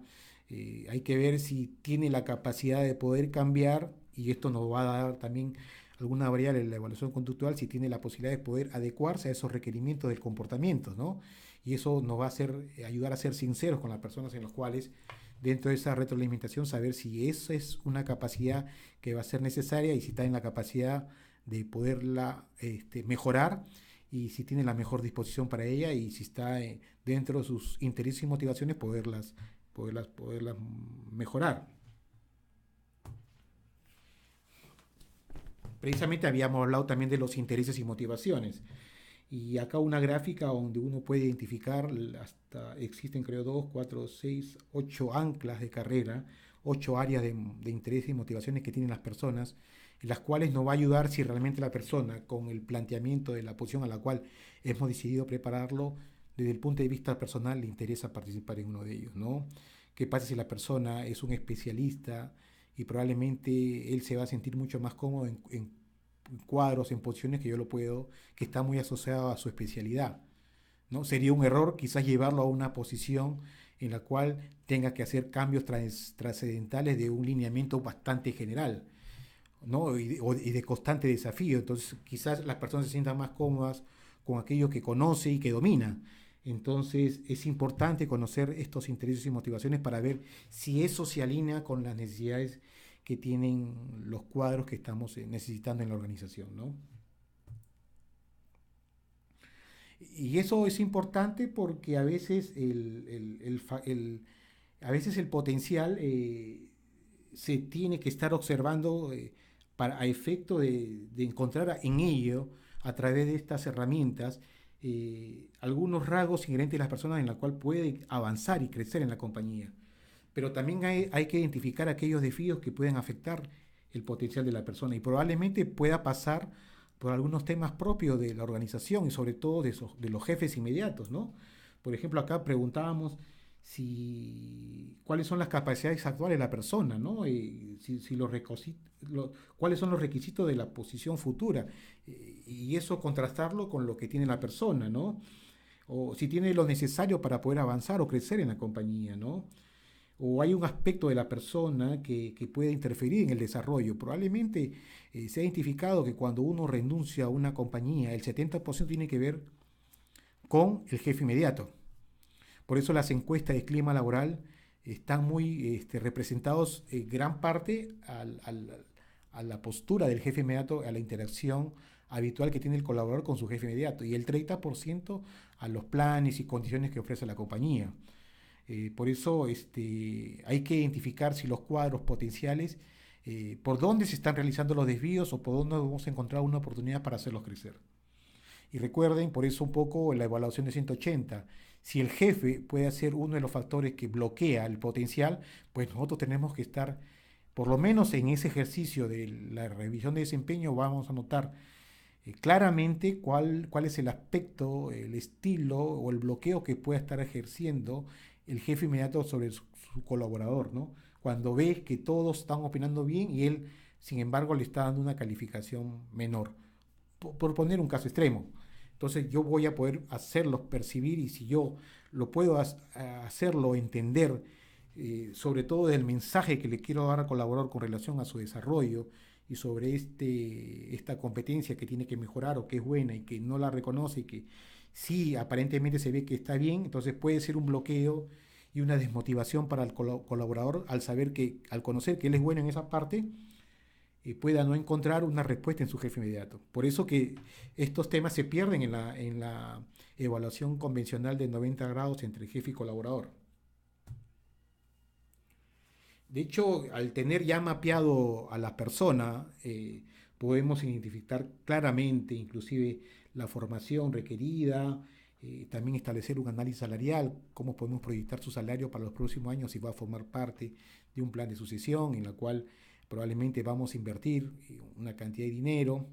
hay que ver si tiene la capacidad de poder cambiar, y esto nos va a dar también alguna variable en la evaluación conductual, si tiene la posibilidad de poder adecuarse a esos requerimientos del comportamiento, ¿no? Y eso nos va a ayudar a ser sinceros con las personas en las cuales, dentro de esa retroalimentación, saber si esa es una capacidad que va a ser necesaria y si está en la capacidad de poderla mejorar y si tiene la mejor disposición para ella y si está dentro de sus intereses y motivaciones poderlas mejorar. Precisamente habíamos hablado también de los intereses y motivaciones. Y acá una gráfica donde uno puede identificar, hasta existen creo 2, 4, 6, 8 anclas de carrera, 8 áreas de interés y motivaciones que tienen las personas, en las cuales nos va a ayudar si realmente la persona, con el planteamiento de la posición a la cual hemos decidido prepararlo, desde el punto de vista personal le interesa participar en uno de ellos, ¿no? ¿Qué pasa si la persona es un especialista y probablemente él se va a sentir mucho más cómodo en cuadros, en posiciones que yo lo puedo, que está muy asociado a su especialidad, ¿no? Sería un error quizás llevarlo a una posición en la cual tenga que hacer cambios trascendentales de un lineamiento bastante general, ¿no? Y de constante desafío. Entonces quizás las personas se sientan más cómodas con aquello que conoce y que domina. Entonces es importante conocer estos intereses y motivaciones para ver si eso se alinea con las necesidades que tienen los cuadros que estamos necesitando en la organización, ¿no? Y eso es importante porque a veces a veces el potencial se tiene que estar observando para, a efecto de encontrar en ello, a través de estas herramientas, algunos rasgos inherentes de las personas en la cual puede avanzar y crecer en la compañía. Pero también hay que identificar aquellos desafíos que pueden afectar el potencial de la persona y probablemente pueda pasar por algunos temas propios de la organización y sobre todo de los jefes inmediatos, ¿no? Por ejemplo, acá preguntábamos cuáles son las capacidades actuales de la persona, ¿no? Si cuáles son los requisitos de la posición futura y eso contrastarlo con lo que tiene la persona, ¿no? O si tiene lo necesario para poder avanzar o crecer en la compañía, ¿no? O hay un aspecto de la persona que puede interferir en el desarrollo. Probablemente se ha identificado que cuando uno renuncia a una compañía, el 70% tiene que ver con el jefe inmediato. Por eso las encuestas de clima laboral están muy representados en gran parte a la postura del jefe inmediato, a la interacción habitual que tiene el colaborador con su jefe inmediato y el 30% a los planes y condiciones que ofrece la compañía. Por eso hay que identificar si los cuadros potenciales, por dónde se están realizando los desvíos o por dónde vamos a encontrar una oportunidad para hacerlos crecer. Y recuerden, por eso un poco la evaluación de 180. Si el jefe puede ser uno de los factores que bloquea el potencial, pues nosotros tenemos que estar, por lo menos en ese ejercicio de la revisión de desempeño, vamos a notar claramente cuál es el aspecto, el estilo o el bloqueo que pueda estar ejerciendo el jefe inmediato sobre su colaborador, ¿no? Cuando ve que todos están opinando bien y él, sin embargo, le está dando una calificación menor. Por poner un caso extremo. Entonces yo voy a poder hacerlos percibir y si yo lo puedo hacerlo entender, sobre todo del mensaje que le quiero dar al colaborador con relación a su desarrollo y sobre esta competencia que tiene que mejorar o que es buena y que no la reconoce y que sí aparentemente se ve que está bien, entonces puede ser un bloqueo y una desmotivación para el colaborador al saber que, al conocer que él es bueno en esa parte, pueda no encontrar una respuesta en su jefe inmediato. Por eso que estos temas se pierden en la evaluación convencional de 90 grados entre jefe y colaborador. De hecho, al tener ya mapeado a la persona, podemos identificar claramente, inclusive, la formación requerida, también establecer un análisis salarial, cómo podemos proyectar su salario para los próximos años si va a formar parte de un plan de sucesión en la cual probablemente vamos a invertir una cantidad de dinero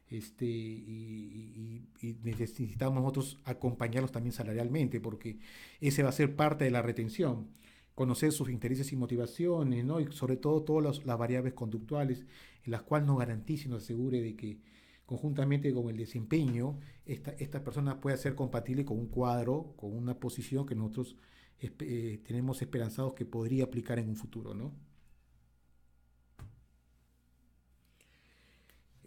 y necesitamos nosotros acompañarlos también salarialmente porque ese va a ser parte de la retención conocer sus intereses y motivaciones, ¿no? Y sobre todo todas las variables conductuales en las cuales nos garantice y nos asegure de que conjuntamente con el desempeño, esta persona pueda ser compatible con un cuadro, con una posición que nosotros tenemos esperanzados que podría aplicar en un futuro, ¿no?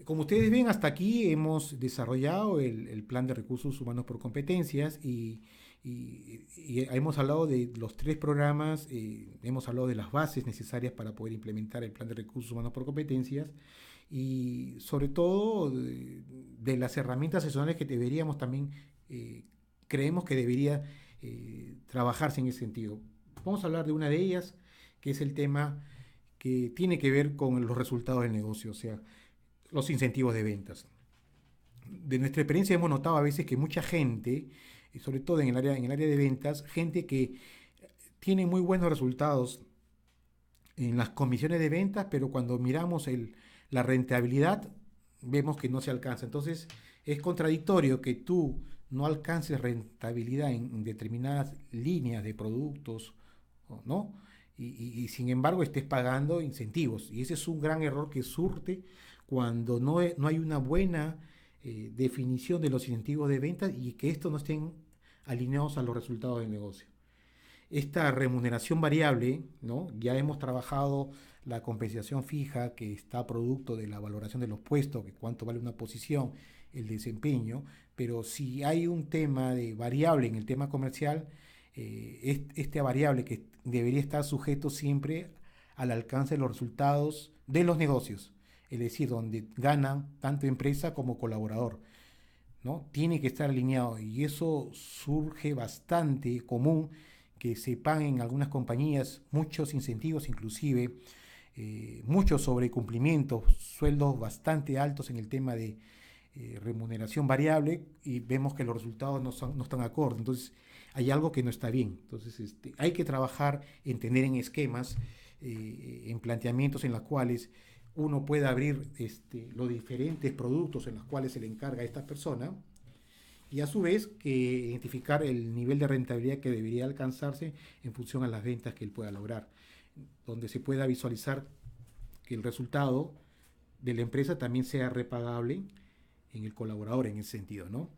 Como ustedes ven, hasta aquí hemos desarrollado el plan de recursos humanos por competencias y hemos hablado de los tres programas, hemos hablado de las bases necesarias para poder implementar el plan de recursos humanos por competencias y sobre todo de las herramientas asesorantes que deberíamos también, creemos que debería trabajarse en ese sentido. Vamos a hablar de una de ellas, que es el tema que tiene que ver con los resultados del negocio, o sea, los incentivos de ventas. de nuestra experiencia hemos notado a veces que mucha gente, y sobre todo en el área de ventas, gente que tiene muy buenos resultados en las comisiones de ventas, pero cuando miramos la rentabilidad, vemos que no se alcanza. Entonces, es contradictorio que tú no alcances rentabilidad en determinadas líneas de productos, ¿no? Y sin embargo estés pagando incentivos. Y ese es un gran error que surte cuando no hay una buena definición de los incentivos de venta y que estos no estén alineados a los resultados del negocio. Esta remuneración variable, ¿no? Ya hemos trabajado la compensación fija, que está producto de la valoración de los puestos, que cuánto vale una posición, el desempeño, pero si hay un tema de variable en el tema comercial, esta variable que debería estar sujeto siempre al alcance de los resultados de los negocios, es decir, donde ganan tanto empresa como colaborador, ¿no? Tiene que estar alineado y eso surge bastante común que se paguen en algunas compañías muchos incentivos, inclusive muchos sobrecumplimientos, sueldos bastante altos en el tema de remuneración variable y vemos que los resultados no están acordes. Entonces hay algo que no está bien. Entonces hay que trabajar en tener en esquemas, en planteamientos en los cuales uno pueda abrir los diferentes productos en los cuales se le encarga a esta persona y a su vez que identificar el nivel de rentabilidad que debería alcanzarse en función a las ventas que él pueda lograr, donde se pueda visualizar que el resultado de la empresa también sea repagable en el colaborador en ese sentido, ¿no?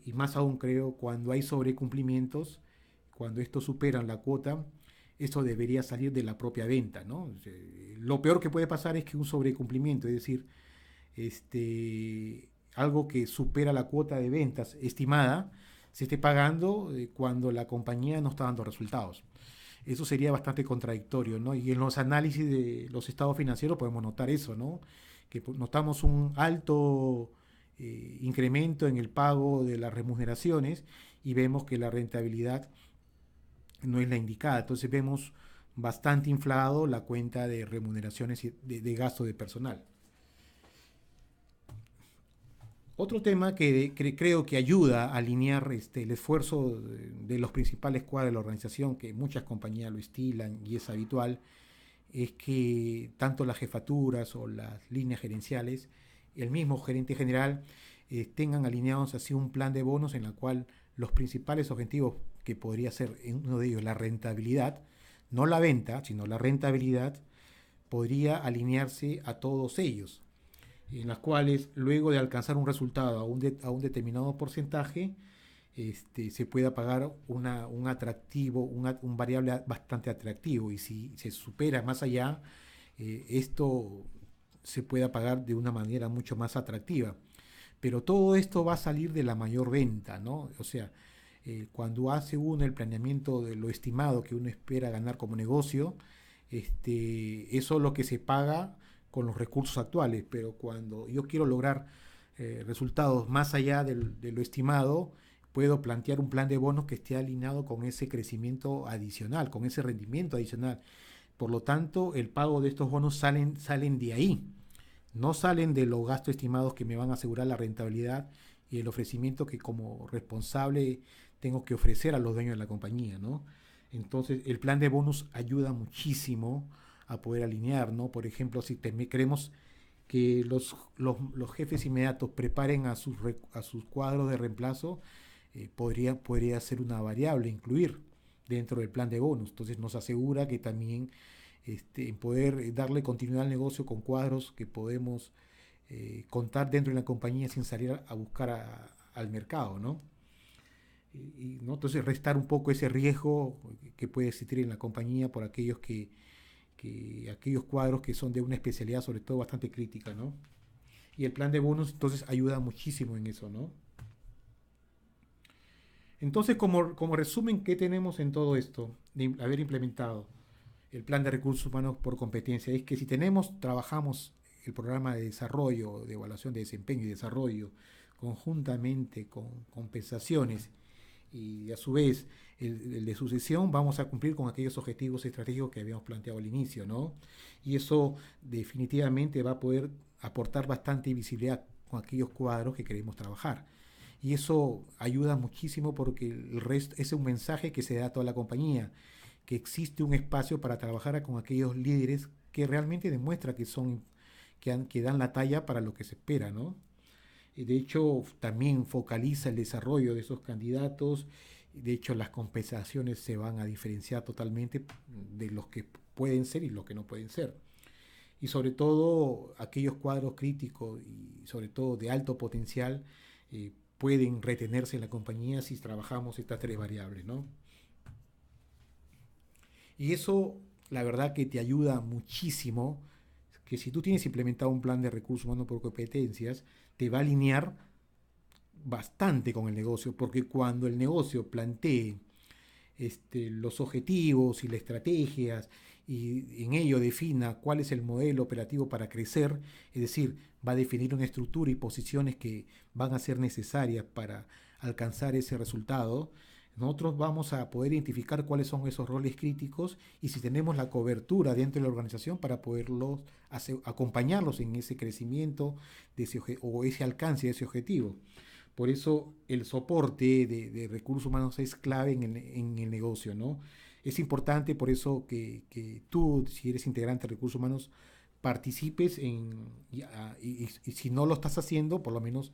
Y más aún creo cuando hay sobrecumplimientos, cuando estos superan la cuota, eso debería salir de la propia venta, ¿no? Lo peor que puede pasar es que un sobrecumplimiento, es decir, algo que supera la cuota de ventas estimada, se esté pagando cuando la compañía no está dando resultados. Eso sería bastante contradictorio, ¿no? Y en los análisis de los estados financieros podemos notar eso, ¿no? Que notamos un alto incremento en el pago de las remuneraciones y vemos que la rentabilidad no es la indicada. Entonces vemos bastante inflado la cuenta de remuneraciones y de gasto de personal. Otro tema que creo que ayuda a alinear el esfuerzo de los principales cuadros de la organización, que muchas compañías lo estilan y es habitual, es que tanto las jefaturas o las líneas gerenciales, el mismo gerente general, tengan alineados así un plan de bonos en la cual los principales objetivos, que podría ser uno de ellos la rentabilidad, no la venta, sino la rentabilidad, podría alinearse a todos ellos, en las cuales luego de alcanzar un resultado a un determinado porcentaje, se pueda pagar un atractivo, un variable bastante atractivo. Y si se supera más allá, esto se pueda pagar de una manera mucho más atractiva. Pero todo esto va a salir de la mayor venta, ¿no? O sea, cuando hace uno el planeamiento de lo estimado que uno espera ganar como negocio, eso es lo que se paga con los recursos actuales, pero cuando yo quiero lograr resultados más allá de lo estimado, puedo plantear un plan de bonos que esté alineado con ese crecimiento adicional, con ese rendimiento adicional. Por lo tanto, el pago de estos bonos salen de ahí, no salen de los gastos estimados que me van a asegurar la rentabilidad y el ofrecimiento que como responsable tengo que ofrecer a los dueños de la compañía, ¿no? Entonces, el plan de bonos ayuda muchísimo a poder alinear, ¿no? Por ejemplo, si queremos que los jefes inmediatos preparen a sus cuadros de reemplazo, podría ser una variable incluir dentro del plan de bonos. Entonces nos asegura que también en poder darle continuidad al negocio con cuadros que podemos contar dentro de la compañía sin salir a buscar al mercado, ¿no? ¿No? Entonces restar un poco ese riesgo que puede existir en la compañía por aquellos cuadros que son de una especialidad sobre todo bastante crítica, ¿no? Y el plan de bonos entonces ayuda muchísimo en eso, ¿no? Entonces, como resumen, ¿qué tenemos en todo esto de haber implementado el plan de recursos humanos por competencia? Es que si trabajamos el programa de desarrollo, de evaluación de desempeño y desarrollo, conjuntamente con compensaciones y a su vez el de sucesión, vamos a cumplir con aquellos objetivos estratégicos que habíamos planteado al inicio, ¿no? Y eso definitivamente va a poder aportar bastante visibilidad con aquellos cuadros que queremos trabajar. Y eso ayuda muchísimo porque el resto es un mensaje que se da a toda la compañía, que existe un espacio para trabajar con aquellos líderes que realmente demuestra que son, que dan la talla para lo que se espera, ¿no? Y de hecho, también focaliza el desarrollo de esos candidatos. De hecho, las compensaciones se van a diferenciar totalmente de los que pueden ser y los que no pueden ser. Y sobre todo, aquellos cuadros críticos y sobre todo de alto potencial pueden retenerse en la compañía si trabajamos estas tres variables, ¿no? Y eso, la verdad que te ayuda muchísimo, que si tú tienes implementado un plan de recursos humanos por competencias, te va a alinear bastante con el negocio, porque cuando el negocio plantee los objetivos y las estrategias y en ello defina cuál es el modelo operativo para crecer, es decir, va a definir una estructura y posiciones que van a ser necesarias para alcanzar ese resultado, nosotros vamos a poder identificar cuáles son esos roles críticos y si tenemos la cobertura dentro de la organización para poderlos acompañarlos en ese crecimiento de ese, o ese alcance de ese objetivo. Por eso el soporte de recursos humanos es clave en el negocio, ¿no? Es importante por eso que tú, si eres integrante de recursos humanos, participes y si no lo estás haciendo, por lo menos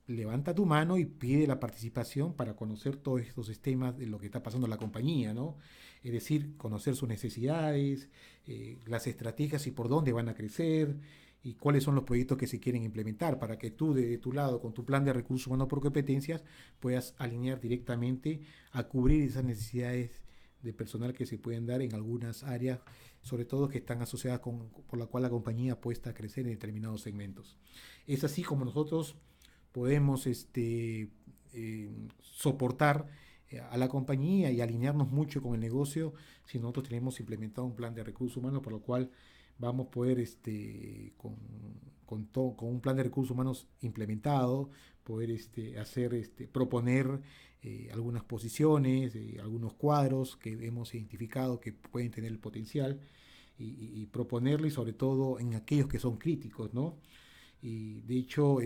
levanta tu mano y pide la participación para conocer todos estos temas de lo que está pasando en la compañía, ¿no? Es decir, conocer sus necesidades, las estrategias y por dónde van a crecer y cuáles son los proyectos que se quieren implementar para que tú de tu lado, con tu plan de recursos humanos por competencias, puedas alinear directamente a cubrir esas necesidades de personal que se pueden dar en algunas áreas, sobre todo que están asociadas por la cual la compañía apuesta a crecer en determinados segmentos. Es así como nosotros podemos soportar a la compañía y alinearnos mucho con el negocio si nosotros tenemos implementado un plan de recursos humanos, por lo cual vamos a poder, con un plan de recursos humanos implementado, poder proponer algunas posiciones, algunos cuadros que hemos identificado que pueden tener el potencial y proponerle sobre todo en aquellos que son críticos, ¿no? Y de hecho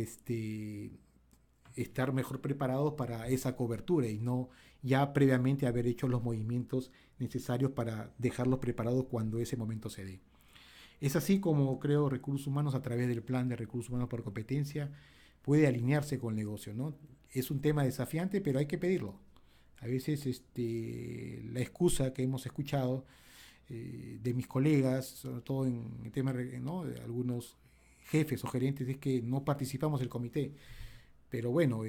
estar mejor preparados para esa cobertura y no ya previamente haber hecho los movimientos necesarios para dejarlos preparados cuando ese momento se dé. Es así como creo recursos humanos a través del plan de recursos humanos por competencia puede alinearse con el negocio, ¿no? Es un tema desafiante, pero hay que pedirlo. A veces la excusa que hemos escuchado de mis colegas, sobre todo en el tema, ¿no?, de algunos jefes o gerentes, es que no participamos del comité. Pero bueno,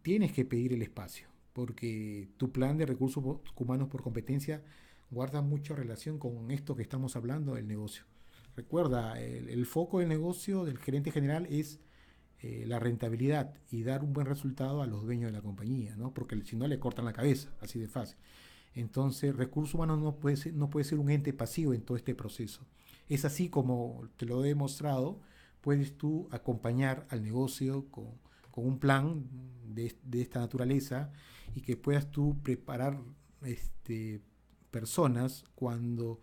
tienes que pedir el espacio, porque tu plan de recursos humanos por competencia guarda mucha relación con esto que estamos hablando del negocio. Recuerda, el foco del negocio del gerente general es la rentabilidad y dar un buen resultado a los dueños de la compañía, ¿no? Porque si no le cortan la cabeza, así de fácil. Entonces, recursos humanos no puede ser un ente pasivo en todo este proceso. Es así como te lo he demostrado, puedes tú acompañar al negocio con un plan de esta naturaleza y que puedas tú preparar personas cuando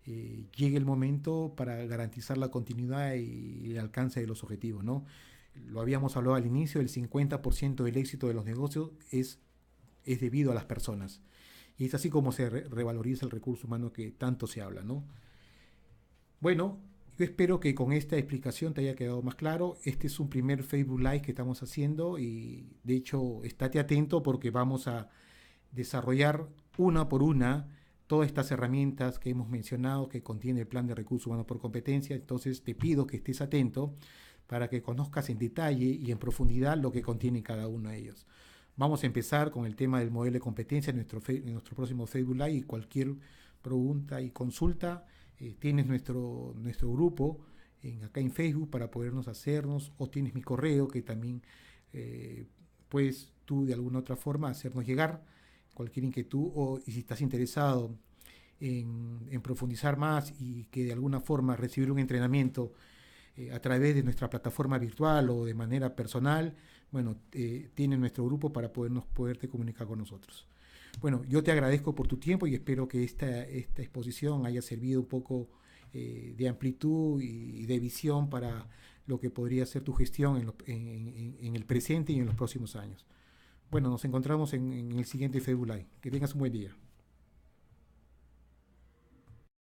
llegue el momento para garantizar la continuidad y el alcance de los objetivos, ¿no? Lo habíamos hablado al inicio, el 50% del éxito de los negocios es debido a las personas. Y es así como se revaloriza el recurso humano que tanto se habla, ¿no? Bueno, yo espero que con esta explicación te haya quedado más claro. Este es un primer Facebook Live que estamos haciendo y de hecho estate atento porque vamos a desarrollar una por una todas estas herramientas que hemos mencionado que contiene el plan de recursos humanos por competencia. Entonces te pido que estés atento para que conozcas en detalle y en profundidad lo que contiene cada uno de ellos. Vamos a empezar con el tema del modelo de competencia en nuestro próximo Facebook Live y cualquier pregunta y consulta tienes nuestro grupo acá en Facebook para podernos hacernos o tienes mi correo que también puedes tú de alguna otra forma hacernos llegar cualquier inquietud y si estás interesado en profundizar más y que de alguna forma recibir un entrenamiento a través de nuestra plataforma virtual o de manera personal, bueno, tiene nuestro grupo para poderte comunicar con nosotros. Bueno, yo te agradezco por tu tiempo y espero que esta exposición haya servido un poco de amplitud y de visión para lo que podría ser tu gestión en el presente y en los próximos años. Bueno, nos encontramos en el siguiente Facebook Live. Que tengas un buen día.